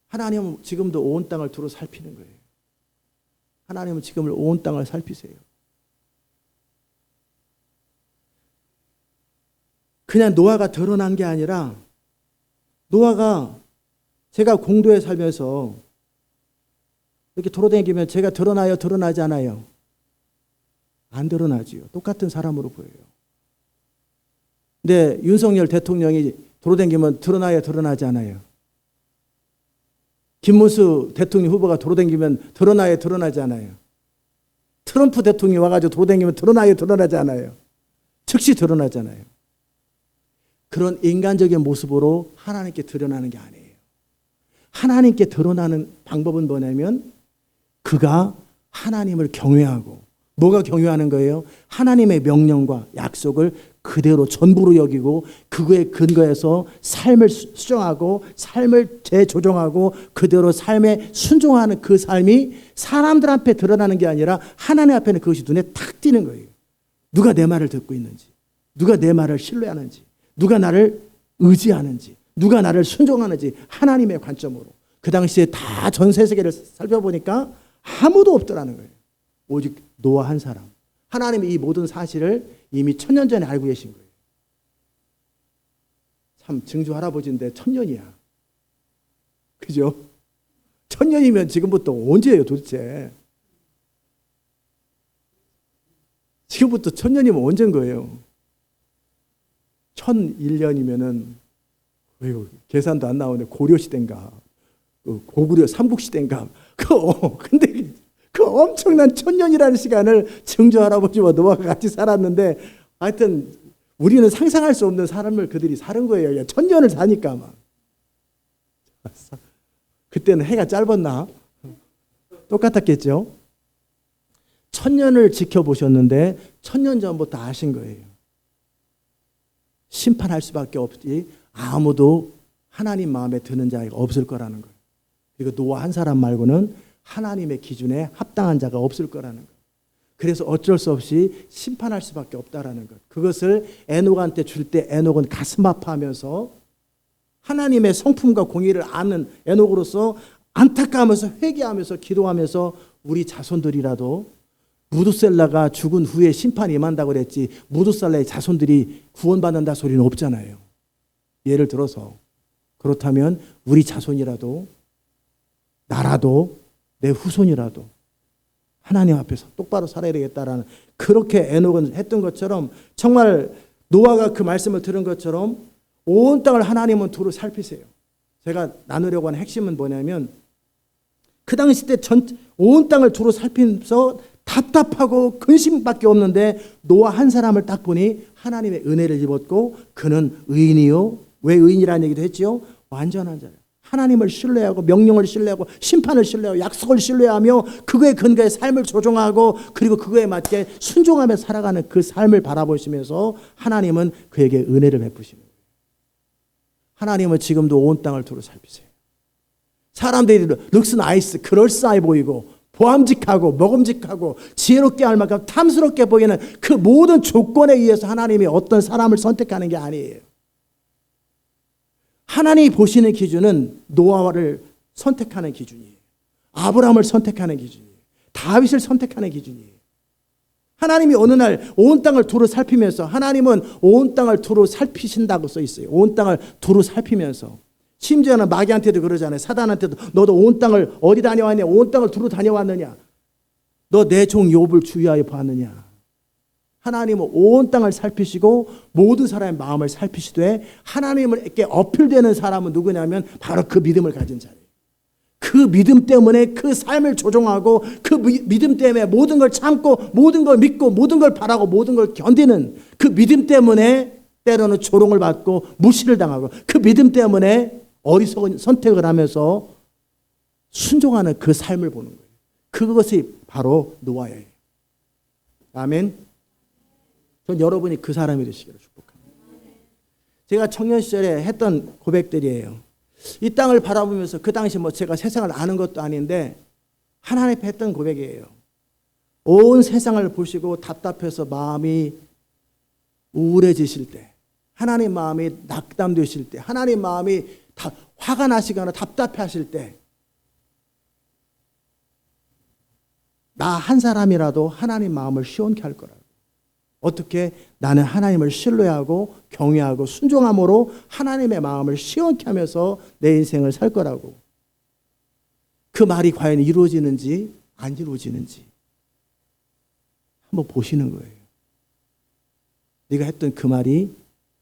하나님은 지금도 온 땅을 두루 살피는 거예요. 하나님은 지금 온 땅을 살피세요. 그냥 노아가 드러난 게 아니라, 노아가 제가 공도에 살면서 이렇게 돌아다니면 제가 드러나요? 드러나지 않아요? 안 드러나지요. 똑같은 사람으로 보여요. 근데 윤석열 대통령이 돌아다니면 드러나요? 드러나지 않아요? 김문수 대통령 후보가 돌아다니면 드러나요? 드러나지 않아요? 트럼프 대통령이 와가지고 돌아다니면 드러나요? 드러나지 않아요? 즉시 드러나잖아요. 그런 인간적인 모습으로 하나님께 드러나는 게 아니에요. 하나님께 드러나는 방법은 뭐냐면 그가 하나님을 경외하고, 뭐가 경외하는 거예요? 하나님의 명령과 약속을 그대로 전부로 여기고 그거에 근거해서 삶을 수정하고 삶을 재조정하고 그대로 삶에 순종하는 그 삶이 사람들 앞에 드러나는 게 아니라 하나님 앞에는 그것이 눈에 탁 띄는 거예요. 누가 내 말을 듣고 있는지, 누가 내 말을 신뢰하는지, 누가 나를 의지하는지, 누가 나를 순종하는지, 하나님의 관점으로. 그 당시에 다 전 세계를 살펴보니까 아무도 없더라는 거예요. 오직 노아 한 사람. 하나님이 이 모든 사실을 이미 1000년 전에 알고 계신 거예요. 참 증조 할아버지인데 1000년이야. 그죠? 1000년이면 지금부터 언제예요 도대체? 지금부터 1000년이면 언제인 거예요? 1001년이면은 계산도 안 나오네. 고려시대인가 고구려 삼국시대인가. 근데 그 엄청난 1000년이라는 시간을 증조 할아버지와 노아가 같이 살았는데, 하여튼 우리는 상상할 수 없는 삶을 그들이 사는 거예요. 1000년을 사니까 막. 그때는 해가 짧았나? 똑같았겠죠? 1000년을 지켜보셨는데 1000년 전부터 아신 거예요. 심판할 수밖에 없지 아무도 하나님 마음에 드는 자가 없을 거라는 거예요. 그리고 노아 한 사람 말고는 하나님의 기준에 합당한 자가 없을 거라는 거예요. 그래서 어쩔 수 없이 심판할 수밖에 없다라는 것. 그것을 에녹한테 줄 때 에녹은 가슴 아파하면서 하나님의 성품과 공의를 아는 에녹으로서 안타까워하면서 회개하면서 기도하면서 우리 자손들이라도 무두셀라가 죽은 후에 심판이 임한다고 그랬지 무두셀라의 자손들이 구원받는다 소리는 없잖아요. 예를 들어서 그렇다면 우리 자손이라도 나라도 내 후손이라도 하나님 앞에서 똑바로 살아야 되겠다라는, 그렇게 에녹은 했던 것처럼 정말 노아가 그 말씀을 들은 것처럼 온 땅을 하나님은 두루 살피세요. 제가 나누려고 하는 핵심은 뭐냐면 그 당시 때 온 땅을 두루 살피면서 답답하고 근심밖에 없는데 노아 한 사람을 딱 보니 하나님의 은혜를 입었고 그는 의인이요. 왜 의인이라는 얘기도 했지요? 완전한 자예요. 하나님을 신뢰하고 명령을 신뢰하고 심판을 신뢰하고 약속을 신뢰하며 그거에 근거해 삶을 조종하고 그리고 그거에 맞게 순종하며 살아가는 그 삶을 바라보시면서 하나님은 그에게 은혜를 베푸시는 거예요. 하나님은 지금도 온 땅을 두루 살피세요. 사람들이 룩스 나이스, 그럴싸해 보이고 보암직하고 먹음직하고 지혜롭게 할 만큼 탐스럽게 보이는 그 모든 조건에 의해서 하나님이 어떤 사람을 선택하는 게 아니에요. 하나님이 보시는 기준은 노아를 선택하는 기준이에요. 아브라함을 선택하는 기준이에요. 다윗을 선택하는 기준이에요. 하나님이 어느 날 온 땅을 두루 살피면서 하나님은 온 땅을 두루 살피신다고 써 있어요. 온 땅을 두루 살피면서 심지어는 마귀한테도 그러잖아요. 사단한테도 너도 온 땅을 어디 다녀왔냐? 온 땅을 두루 다녀왔느냐? 너 내 종 욥을 주의하여 봤느냐? 하나님은 온 땅을 살피시고 모든 사람의 마음을 살피시되 하나님에게 어필되는 사람은 누구냐면 바로 그 믿음을 가진 자예요. 그 믿음 때문에 그 삶을 조종하고 그 믿음 때문에 모든 걸 참고 모든 걸 믿고 모든 걸 바라고 모든 걸 견디는 그 믿음 때문에 때로는 조롱을 받고 무시를 당하고 그 믿음 때문에 어리석은 선택을 하면서 순종하는 그 삶을 보는 거예요. 그것이 바로 노아예요. 아멘. 전 여러분이 그 사람이 되시기를 축복합니다. 제가 청년 시절에 했던 고백들이에요. 이 땅을 바라보면서 그 당시 제가 세상을 아는 것도 아닌데 하나님 앞에 했던 고백이에요. 온 세상을 보시고 답답해서 마음이 우울해지실 때, 하나님 마음이 낙담되실 때, 하나님 마음이 화가 나시거나 답답해하실 때 나 한 사람이라도 하나님 마음을 시원케 할 거라고. 어떻게? 나는 하나님을 신뢰하고 경외하고 순종함으로 하나님의 마음을 시원케 하면서 내 인생을 살 거라고. 그 말이 과연 이루어지는지 안 이루어지는지 한번 보시는 거예요. 네가 했던 그 말이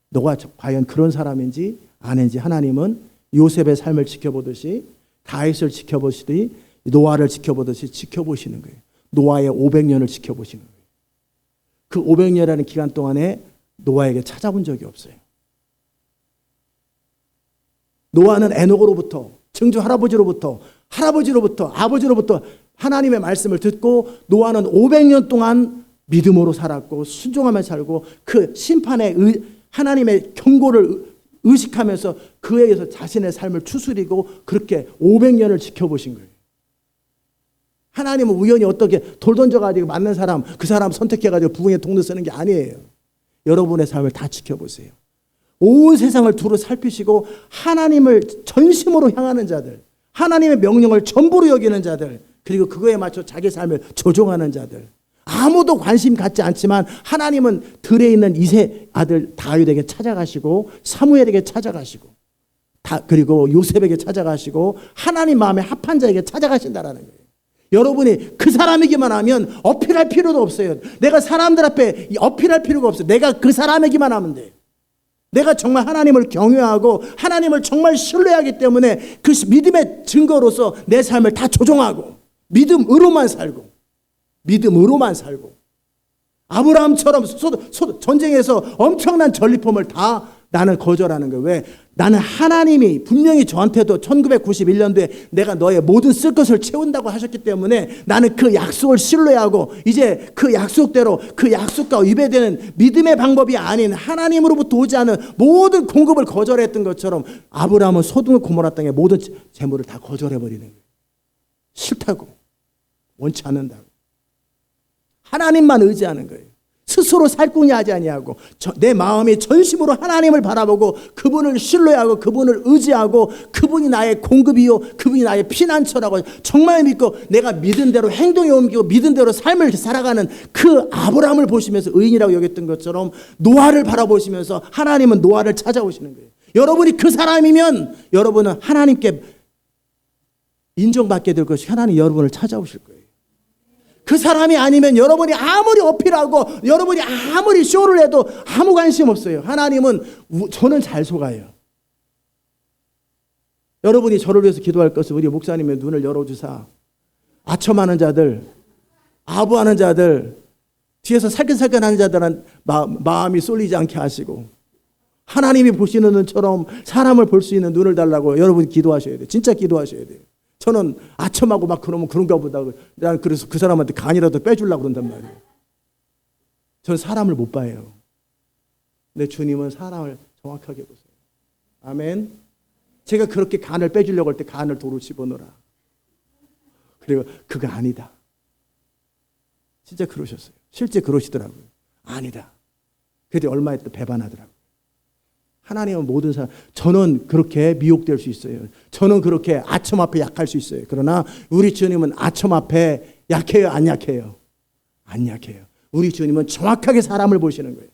너가 과연 그런 사람인지 아닌지 하나님은 요셉의 삶을 지켜보듯이 다윗을 지켜보시듯이 노아를 지켜보듯이 지켜보시는 거예요. 노아의 500년을 지켜보시는 거예요. 그 500년이라는 기간 동안에 노아에게 찾아본 적이 없어요. 노아는 에녹으로부터 증조 할아버지로부터 아버지로부터 하나님의 말씀을 듣고 노아는 500년 동안 믿음으로 살았고 순종하며 살고 그 심판의 하나님의 경고를 의식하면서 그에게서 자신의 삶을 추스리고 그렇게 500년을 지켜보신 거예요. 하나님은 우연히 어떻게 돌 던져가지고 맞는 사람, 그 사람 선택해가지고 부흥의 통로 쓰는 게 아니에요. 여러분의 삶을 다 지켜보세요. 온 세상을 두루 살피시고 하나님을 전심으로 향하는 자들, 하나님의 명령을 전부로 여기는 자들, 그리고 그거에 맞춰 자기 삶을 조종하는 자들, 아무도 관심 갖지 않지만 하나님은 들에 있는 이세 아들 다윗에게 찾아가시고 사무엘에게 찾아가시고 그리고 요셉에게 찾아가시고 하나님 마음에 합한 자에게 찾아가신다라는 거예요. 여러분이 그 사람이기만 하면 어필할 필요도 없어요. 내가 사람들 앞에 어필할 필요가 없어요. 내가 그 사람이기만 하면 돼요. 내가 정말 하나님을 경외하고 하나님을 정말 신뢰하기 때문에 그 믿음의 증거로서 내 삶을 다 조종하고 믿음으로만 살고 아브라함처럼 전쟁에서 엄청난 전리품을 다 나는 거절하는 거예요. 왜? 나는 하나님이 분명히 저한테도 1991년도에 내가 너의 모든 쓸 것을 채운다고 하셨기 때문에 나는 그 약속을 신뢰하고 이제 그 약속대로 그 약속과 위배되는 믿음의 방법이 아닌 하나님으로부터 오지 않은 모든 공급을 거절했던 것처럼 아브라함은 소돔과 고모라 땅의 모든 재물을 다 거절해버리는 거예요. 싫다고, 원치 않는다고. 하나님만 의지하는 거예요. 스스로 살궁이 하지 아니하고 내 마음이 전심으로 하나님을 바라보고 그분을 신뢰하고 그분을 의지하고 그분이 나의 공급이요 그분이 나의 피난처라고 정말 믿고 내가 믿은 대로 행동에 옮기고 믿은 대로 삶을 살아가는 그 아브라함을 보시면서 의인이라고 여겼던 것처럼 노아를 바라보시면서 하나님은 노아를 찾아오시는 거예요. 여러분이 그 사람이면 여러분은 하나님께 인정받게 될 것이 하나님 여러분을 찾아오실 거예요. 그 사람이 아니면 여러분이 아무리 어필하고 여러분이 아무리 쇼를 해도 아무 관심 없어요. 하나님은 저는 잘 속아요. 여러분이 저를 위해서 기도할 것은 우리 목사님의 눈을 열어주사 아첨하는 자들, 아부하는 자들, 뒤에서 살근살근하는 자들은 마음이 쏠리지 않게 하시고 하나님이 보시는 눈처럼 사람을 볼 수 있는 눈을 달라고 여러분 기도하셔야 돼요. 진짜 기도하셔야 돼요. 저는 아첨하고 막 그러면 그런가 보다. 난 그래서 그 사람한테 간이라도 빼주려고 그런단 말이에요. 저는 사람을 못 봐요. 근데 주님은 사람을 정확하게 보세요. 아멘. 제가 그렇게 간을 빼주려고 할 때 간을 도로 집어넣어라. 그리고 그거 아니다. 진짜 그러셨어요. 실제 그러시더라고요. 아니다. 그때 얼마에 또 배반하더라고요. 하나님은 모든 사람, 저는 그렇게 미혹될 수 있어요. 저는 그렇게 아첨 앞에 약할 수 있어요. 그러나 우리 주님은 아첨 앞에 약해요, 안 약해요? 안 약해요. 우리 주님은 정확하게 사람을 보시는 거예요.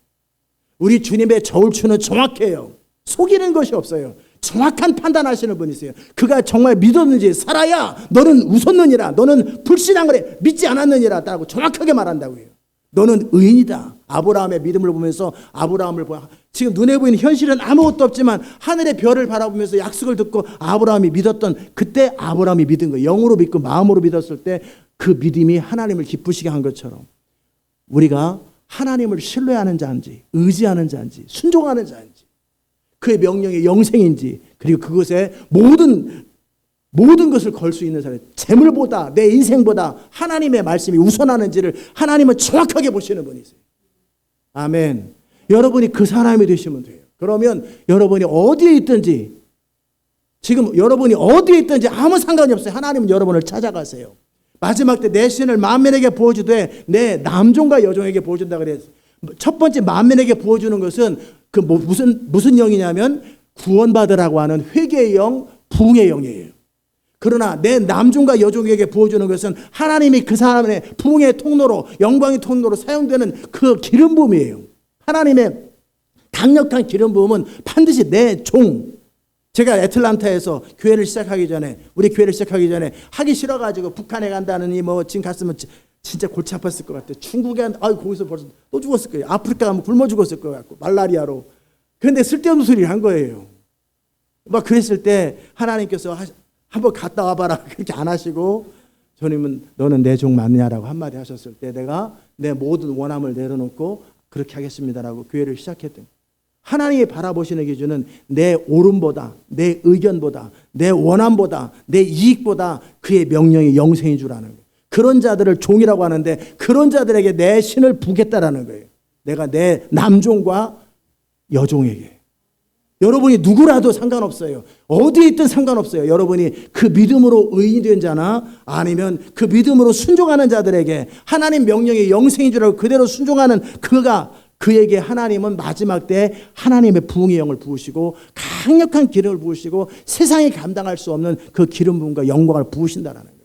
우리 주님의 저울추는 정확해요. 속이는 것이 없어요. 정확한 판단하시는 분이세요. 그가 정말 믿었는지 살아야 너는 웃었느니라, 너는 불신한 거래 믿지 않았느니라 라고 정확하게 말한다고요. 너는 의인이다. 아브라함의 믿음을 보면서 아브라함을 보아, 지금 눈에 보이는 현실은 아무것도 없지만 하늘의 별을 바라보면서 약속을 듣고 아브라함이 믿었던, 그때 아브라함이 믿은 거예요. 영으로 믿고 마음으로 믿었을 때 그 믿음이 하나님을 기쁘시게 한 것처럼 우리가 하나님을 신뢰하는 자인지 의지하는 자인지 순종하는 자인지 그의 명령이 영생인지, 그리고 그것에 모든 것을 걸 수 있는 사람, 재물보다 내 인생보다 하나님의 말씀이 우선하는지를 하나님은 정확하게 보시는 분이세요. 아멘. 여러분이 그 사람이 되시면 돼요. 그러면 여러분이 어디에 있든지, 지금 여러분이 어디에 있든지 아무 상관이 없어요. 하나님은 여러분을 찾아가세요. 마지막 때 내 신을 만민에게 부어주되 내 남종과 여종에게 부어준다 그랬어요. 첫 번째 만민에게 부어주는 것은 그 무슨 영이냐면 구원받으라고 하는 회개의 영, 부흥의 영이에요. 그러나 내 남종과 여종에게 부어주는 것은 하나님이 그 사람의 부흥의 통로로, 영광의 통로로 사용되는 그 기름 부음이에요. 하나님의 강력한 기름 부음은 반드시 내 종. 제가 애틀란타에서 교회를 시작하기 전에, 우리 교회를 시작하기 전에 하기 싫어가지고 북한에 간다느니 뭐 지금 갔으면 진짜 골치 아팠을 것 같아요. 중국에 거기서 벌써 또 죽었을 거예요. 아프리카 가면 굶어 죽었을 것 같고 말라리아로. 그런데 쓸데없는 소리를 한 거예요. 막 그랬을 때 하나님께서 한번 갔다 와봐라 그렇게 안 하시고, 주님은 너는 내 종 맞느냐라고 한마디 하셨을 때 내가 내 모든 원함을 내려놓고 그렇게 하겠습니다라고 교회를 시작했던. 하나님이 바라보시는 기준은 내 옳음보다, 내 의견보다, 내 원함보다, 내 이익보다 그의 명령이 영생인 줄 아는 거예요. 그런 자들을 종이라고 하는데 그런 자들에게 내 신을 부겠다라는 거예요. 내가 내 남종과 여종에게. 여러분이 누구라도 상관없어요. 어디에 있든 상관없어요. 여러분이 그 믿음으로 의인이 된 자나 아니면 그 믿음으로 순종하는 자들에게 하나님 명령이 영생인 줄 알고 그대로 순종하는 그에게 하나님은 마지막 때 하나님의 부흥의 영을 부으시고 강력한 기름을 부으시고 세상이 감당할 수 없는 그 기름 부음과 영광을 부으신다라는 거예요.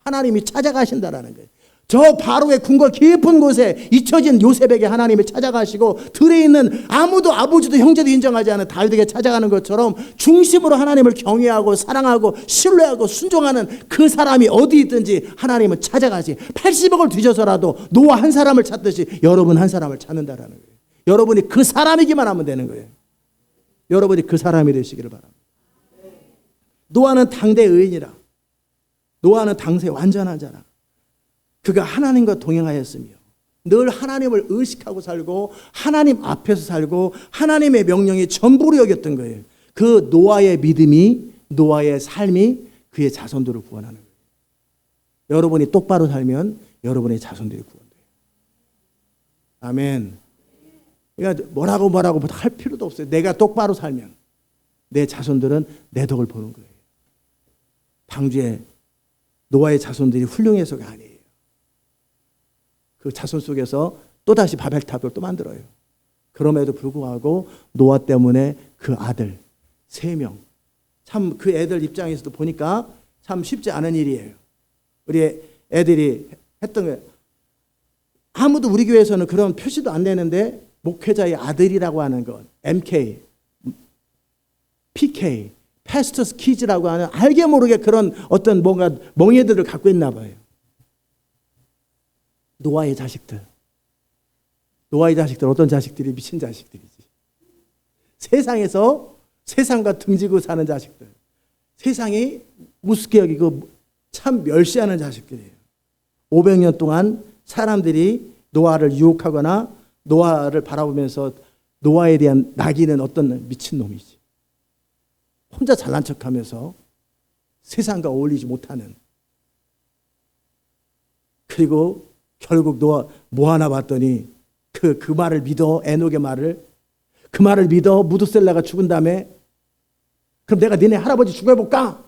하나님이 찾아가신다라는 거예요. 저 바로의 궁궐 깊은 곳에 잊혀진 요셉에게 하나님이 찾아가시고 들에 있는 아무도 아버지도 형제도 인정하지 않은 다윗에게 찾아가는 것처럼 중심으로 하나님을 경외하고 사랑하고 신뢰하고 순종하는 그 사람이 어디 있든지 하나님은 찾아가시. 80억을 뒤져서라도 노아 한 사람을 찾듯이 여러분 한 사람을 찾는다라는 거예요. 여러분이 그 사람이기만 하면 되는 거예요. 여러분이 그 사람이 되시기를 바랍니다. 노아는 당대 의인이라. 노아는 당대 완전한 자라. 그가 하나님과 동행하였으며 늘 하나님을 의식하고 살고 하나님 앞에서 살고 하나님의 명령이 전부로 여겼던 거예요. 그 노아의 믿음이, 노아의 삶이 그의 자손들을 구원하는 거예요. 여러분이 똑바로 살면 여러분의 자손들이 구원돼요. 아멘. 그러니까 뭐라고 할 필요도 없어요. 내가 똑바로 살면 내 자손들은 내 덕을 보는 거예요. 당시에 노아의 자손들이 훌륭해서가 아니에요. 그 자손 속에서 또다시 바벨탑을 또 만들어요. 그럼에도 불구하고 노아 때문에 그 아들 3명, 참 그 애들 입장에서도 보니까 참 쉽지 않은 일이에요. 우리 애들이 했던 거예요. 아무도 우리 교회에서는 그런 표시도 안 내는데 목회자의 아들이라고 하는 것, MK, PK, 패스터스 키즈라고 하는 알게 모르게 그런 어떤 뭔가 멍에들을 갖고 있나 봐요. 노아의 자식들 어떤 자식들이? 미친 자식들이지. 세상과 등지고 사는 자식들, 세상이 우습게 여기고 참 멸시하는 자식들이에요. 500년 동안 사람들이 노아를 유혹하거나 노아를 바라보면서 노아에 대한 낙인은 어떤 미친놈이지. 혼자 잘난 척하면서 세상과 어울리지 못하는. 그리고 결국 노아 뭐 하나 봤더니 그 말을 믿어. 에녹의 말을. 그 말을 믿어. 무드셀라가 죽은 다음에 그럼 내가 니네 할아버지 죽여볼까?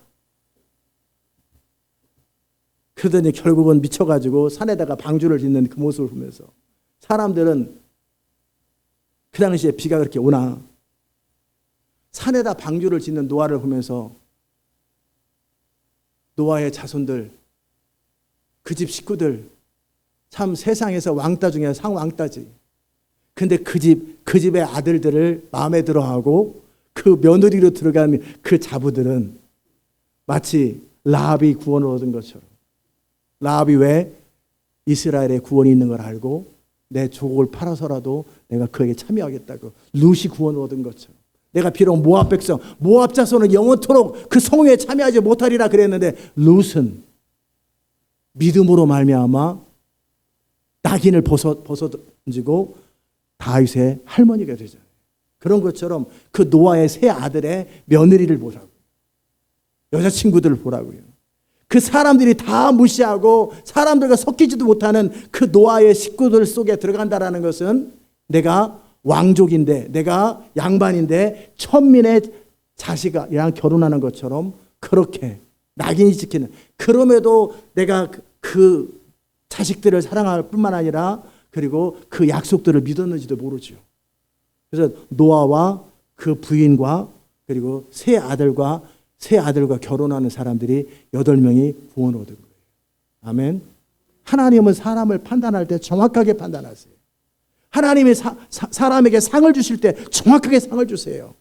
그러더니 결국은 미쳐가지고 산에다가 방주를 짓는 그 모습을 보면서 사람들은 그 당시에 비가 그렇게 오나 산에다 방주를 짓는 노아를 보면서 노아의 자손들, 그 집 식구들, 참 세상에서 왕따 중에 상왕따지. 근데 그 집의 아들들을 마음에 들어하고 그 며느리로 들어간 그 자부들은 마치 라합이 구원을 얻은 것처럼, 라합이 왜 이스라엘의 구원이 있는 걸 알고 내 조국을 팔아서라도 내가 그에게 참여하겠다고 룻이 구원을 얻은 것처럼, 내가 비록 모압 백성, 모압 자손은 영원토록 그 성회에 참여하지 못하리라 그랬는데 룻은 믿음으로 말미암아 낙인을 벗어던지고 다윗의 할머니가 되잖아요. 그런 것처럼 그 노아의 세 아들의 며느리를 보라고, 여자친구들을 보라고요. 그 사람들이 다 무시하고 사람들과 섞이지도 못하는 그 노아의 식구들 속에 들어간다라는 것은 내가 왕족인데, 내가 양반인데 천민의 자식이랑 결혼하는 것처럼 그렇게 낙인이 찍히는, 그럼에도 내가 그 자식들을 사랑할 뿐만 아니라 그리고 그 약속들을 믿었는지도 모르죠. 그래서 노아와 그 부인과 그리고 세 아들과 결혼하는 사람들이 8명이 구원을 얻은 거예요. 아멘. 하나님은 사람을 판단할 때 정확하게 판단하세요. 하나님이 사람에게 상을 주실 때 정확하게 상을 주세요.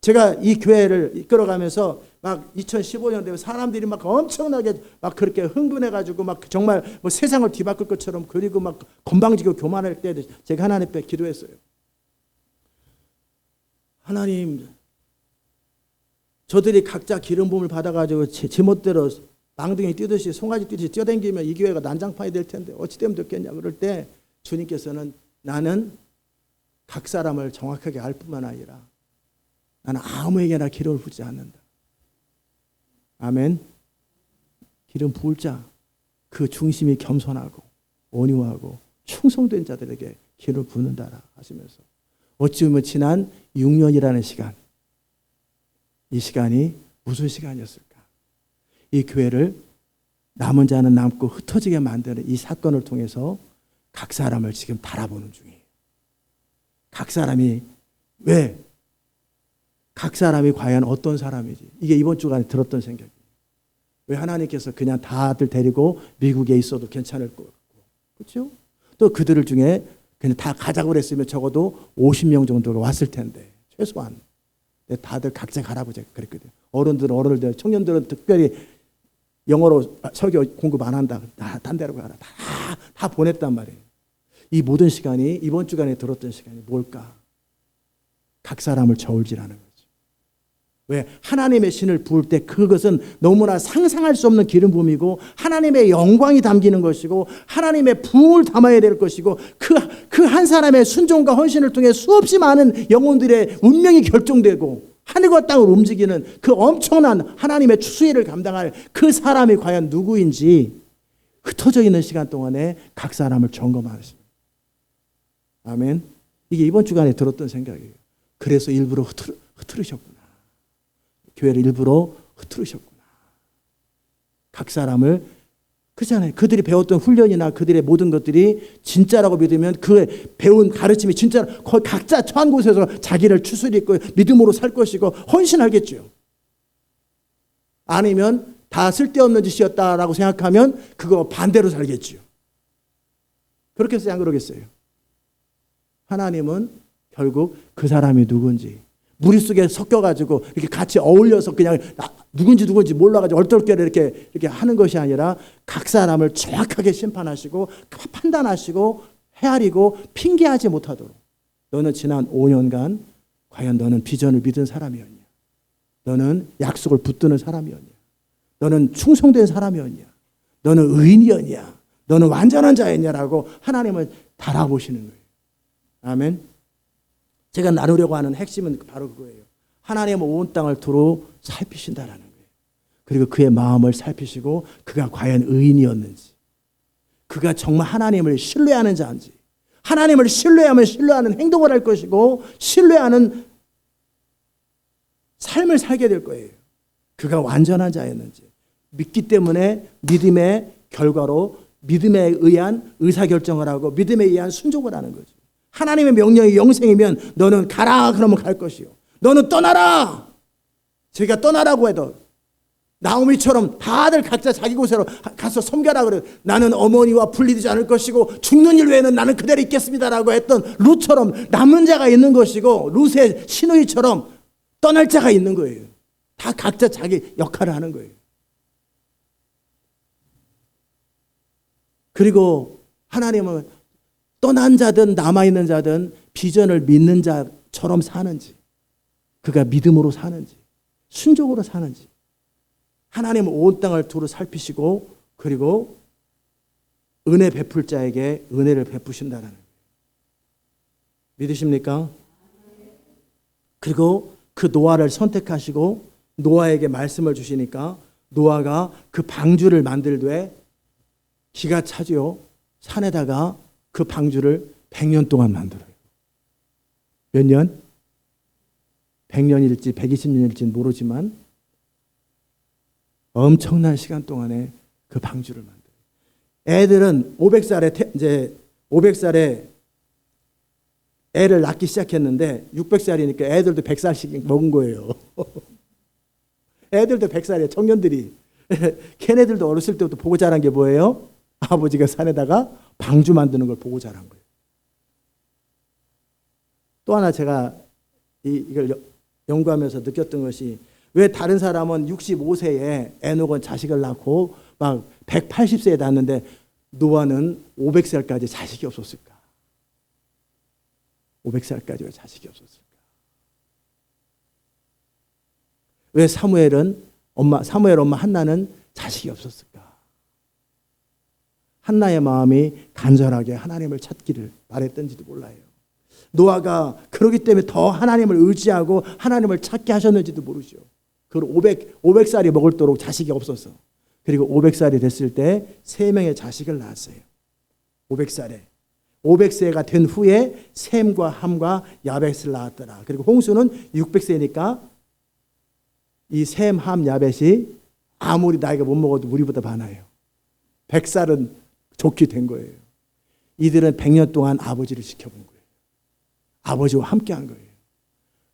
제가 이 교회를 이끌어가면서 막 2015년 되면 사람들이 막 엄청나게 막 그렇게 흥분해가지고 막 정말 뭐 세상을 뒤바꿀 것처럼 그리고 막 건방지고 교만할 때 제가 하나님 앞에 기도했어요. 하나님, 저들이 각자 기름 부음을 받아가지고 제멋대로 망둥이 뛰듯이 송아지 뛰듯이 뛰어다니면 이 교회가 난장판이 될 텐데 어찌 되면 좋겠냐. 그럴 때 주님께서는 나는 각 사람을 정확하게 알 뿐만 아니라 나는 아무에게나 기름을 붓지 않는다. 아멘. 기름 부을 자, 그 중심이 겸손하고 온유하고 충성된 자들에게 기름을 붓는다라 하시면서 어찌 보면 지난 6년이라는 시간, 이 시간이 무슨 시간이었을까? 이 교회를 남은 자는 남고 흩어지게 만드는 이 사건을 통해서 각 사람을 지금 바라보는 중이에요. 각 사람이 왜? 각 사람이 과연 어떤 사람이지? 이게 이번 주간에 들었던 생각이에요. 왜 하나님께서 그냥 다들 데리고 미국에 있어도 괜찮을 것 같고, 그렇죠? 또 그들 중에 그냥 다 가자고 그랬으면 적어도 50명 정도가 왔을 텐데 최소한. 다들 각자 가라고 제가 그랬거든요. 어른들, 청년들은 특별히 영어로 설교 공급 안 한다. 딴 데로 가라. 다 보냈단 말이에요. 이 모든 시간이 이번 주간에 들었던 시간이 뭘까? 각 사람을 저울질하는 거죠. 왜? 하나님의 신을 부을 때 그것은 너무나 상상할 수 없는 기름 부음이고 하나님의 영광이 담기는 것이고 하나님의 부흥을 담아야 될 것이고 그 한 사람의 순종과 헌신을 통해 수없이 많은 영혼들의 운명이 결정되고 하늘과 땅을 움직이는 그 엄청난 하나님의 추수일을 감당할 그 사람이 과연 누구인지 흩어져 있는 시간 동안에 각 사람을 점검하십니다. 아멘. 이게 이번 주간에 들었던 생각이에요. 그래서 일부러 흐트르셨구나. 교회를 일부러 흐트르셨구나. 각 사람을, 그렇잖아요. 그들이 배웠던 훈련이나 그들의 모든 것들이 진짜라고 믿으면 그 배운 가르침이 진짜 거의 각자 처한 곳에서 자기를 추스리고 믿음으로 살 것이고 헌신하겠죠. 아니면 다 쓸데없는 짓이었다라고 생각하면 그거 반대로 살겠죠. 그렇겠어요? 안 그러겠어요? 하나님은 결국 그 사람이 누군지 무리 속에 섞여가지고 이렇게 같이 어울려서 그냥 누군지 몰라가지고 얼떨결에 이렇게 하는 것이 아니라 각 사람을 정확하게 심판하시고 판단하시고 헤아리고 핑계하지 못하도록. 너는 지난 5년간 과연 너는 비전을 믿은 사람이었냐? 너는 약속을 붙드는 사람이었냐? 너는 충성된 사람이었냐? 너는 의인이었냐? 너는 완전한 자였냐라고 하나님은 달아보시는 거예요. 아멘. 제가 나누려고 하는 핵심은 바로 그거예요. 하나님은 온 땅을 두루 살피신다라는 거예요. 그리고 그의 마음을 살피시고 그가 과연 의인이었는지, 그가 정말 하나님을 신뢰하는 자인지, 하나님을 신뢰하면 신뢰하는 행동을 할 것이고 신뢰하는 삶을 살게 될 거예요. 그가 완전한 자였는지, 믿기 때문에 믿음의 결과로 믿음에 의한 의사결정을 하고 믿음에 의한 순종을 하는 거죠. 하나님의 명령이 영생이면 너는 가라 그러면 갈 것이요, 너는 떠나라, 제가 떠나라고 해도 나오미처럼 다들 각자 자기 곳으로 가서 섬겨라 그래요. 나는 어머니와 분리되지 않을 것이고 죽는 일 외에는 나는 그대로 있겠습니다라고 했던 룻처럼 남은 자가 있는 것이고, 룻의 시누이처럼 떠날 자가 있는 거예요. 다 각자 자기 역할을 하는 거예요. 그리고 하나님은 떠난 자든 남아있는 자든 비전을 믿는 자처럼 사는지, 그가 믿음으로 사는지 순종으로 사는지, 하나님은 온 땅을 두루 살피시고 그리고 은혜 베풀 자에게 은혜를 베푸신다는 거예요. 믿으십니까? 그리고 그 노아를 선택하시고 노아에게 말씀을 주시니까 노아가 그 방주를 만들되 기가 차죠. 산에다가 그 방주를 100년 동안 만들어요. 몇 년? 100년일지 120년일지는 모르지만 엄청난 시간 동안에 그 방주를 만들어요. 애들은 500살에 애를 낳기 시작했는데 600살이니까 애들도 100살씩 먹은 거예요. 애들도 100살이에요. 청년들이. 걔네들도 어렸을 때부터 보고 자란 게 뭐예요? 아버지가 산에다가 방주 만드는 걸 보고 자란 거예요. 또 하나 제가 이걸 연구하면서 느꼈던 것이, 왜 다른 사람은 65세에 에녹은 자식을 낳고 막 180세에 낳았는데 노아는 500살까지 자식이 없었을까? 500살까지 왜 자식이 없었을까? 왜 사무엘 엄마 한나는 자식이 없었을까? 한나의 마음이 간절하게 하나님을 찾기를 바랬던지도 몰라요. 노아가 그러기 때문에 더 하나님을 의지하고 하나님을 찾게 하셨는지도 모르죠. 그걸 500살이 먹을도록 자식이 없었어. 그리고 500살이 됐을 때 3명의 자식을 낳았어요. 500세가 된 후에 셈과 함과 야벳을 낳았더라. 그리고 홍수는 600세니까 이 셈, 함, 야벳이 아무리 나이가 못 먹어도 우리보다 많아요. 100살은 좋게 된 거예요. 이들은 100년 동안 아버지를 지켜본 거예요. 아버지와 함께 한 거예요.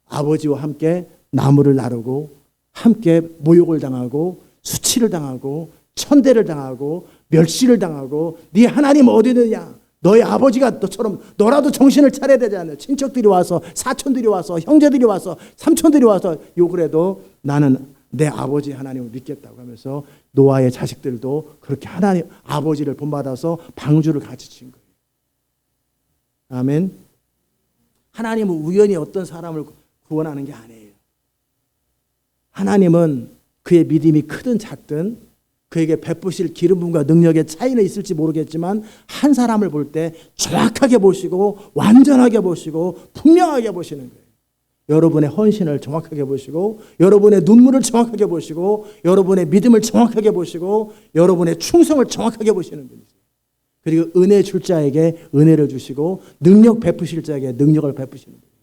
아버지와 함께 나무를 나르고 함께 모욕을 당하고 수치를 당하고 천대를 당하고 멸시를 당하고 네 하나님 어디 있느냐, 너희 아버지가 너처럼 너라도 정신을 차려야 되지 않냐, 친척들이 와서 사촌들이 와서 형제들이 와서 삼촌들이 와서 욕을 해도 나는 내 아버지 하나님을 믿겠다고 하면서 노아의 자식들도 그렇게 하나님 아버지를 본받아서 방주를 같이 친 거예요. 아멘. 하나님은 우연히 어떤 사람을 구원하는 게 아니에요. 하나님은 그의 믿음이 크든 작든 그에게 베푸실 기름 부음과 능력의 차이는 있을지 모르겠지만 한 사람을 볼 때 정확하게 보시고 완전하게 보시고 분명하게 보시는 거예요. 여러분의 헌신을 정확하게 보시고 여러분의 눈물을 정확하게 보시고 여러분의 믿음을 정확하게 보시고 여러분의 충성을 정확하게 보시는 분이세요. 그리고 은혜 줄 자에게 은혜를 주시고 능력 베푸실 자에게 능력을 베푸시는 거예요.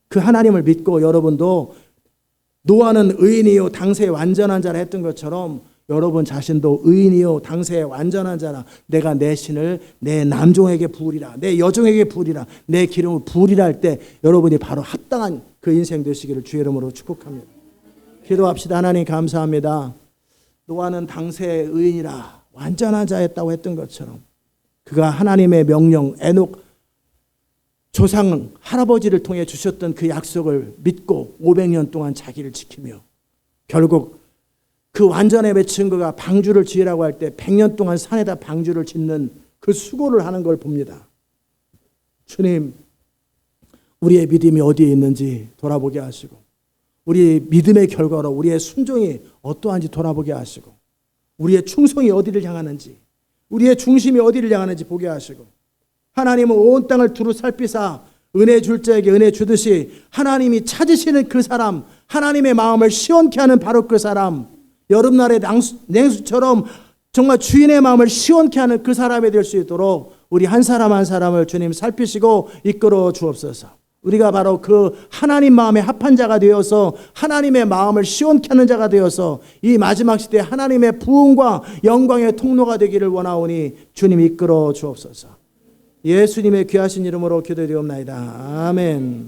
그 하나님을 믿고 여러분도 노아는 의인이요 당세의 완전한 자라 했던 것처럼 여러분 자신도 의인이요 당세의 완전한 자라, 내가 내 신을 내 남종에게 부으리라, 내 여종에게 부으리라, 내 기름을 부으리라 할 때 여러분이 바로 합당한 그 인생 되시기를 주의 이름으로 축복합니다. 기도합시다. 하나님 감사합니다. 노아는 당세의 의인이라 완전한 자였다고 했던 것처럼 그가 하나님의 명령, 에녹 조상 할아버지를 통해 주셨던 그 약속을 믿고 500년 동안 자기를 지키며 결국 그 완전에 맺힌 그가 방주를 지으라고 할 때 100년 동안 산에다 방주를 짓는 그 수고를 하는 걸 봅니다. 주님, 우리의 믿음이 어디에 있는지 돌아보게 하시고 우리의 믿음의 결과로 우리의 순종이 어떠한지 돌아보게 하시고 우리의 충성이 어디를 향하는지 우리의 중심이 어디를 향하는지 보게 하시고 하나님은 온 땅을 두루 살피사 은혜 줄 자에게 은혜 주듯이 하나님이 찾으시는 그 사람, 하나님의 마음을 시원케 하는 바로 그 사람, 여름날의 냉수처럼 정말 주인의 마음을 시원케 하는 그 사람이 될 수 있도록 우리 한 사람 한 사람을 주님 살피시고 이끌어 주옵소서. 우리가 바로 그 하나님 마음에 합한 자가 되어서 하나님의 마음을 시원케 하는 자가 되어서 이 마지막 시대에 하나님의 부흥과 영광의 통로가 되기를 원하오니 주님 이끌어 주옵소서. 예수님의 귀하신 이름으로 기도드리옵나이다. 아멘.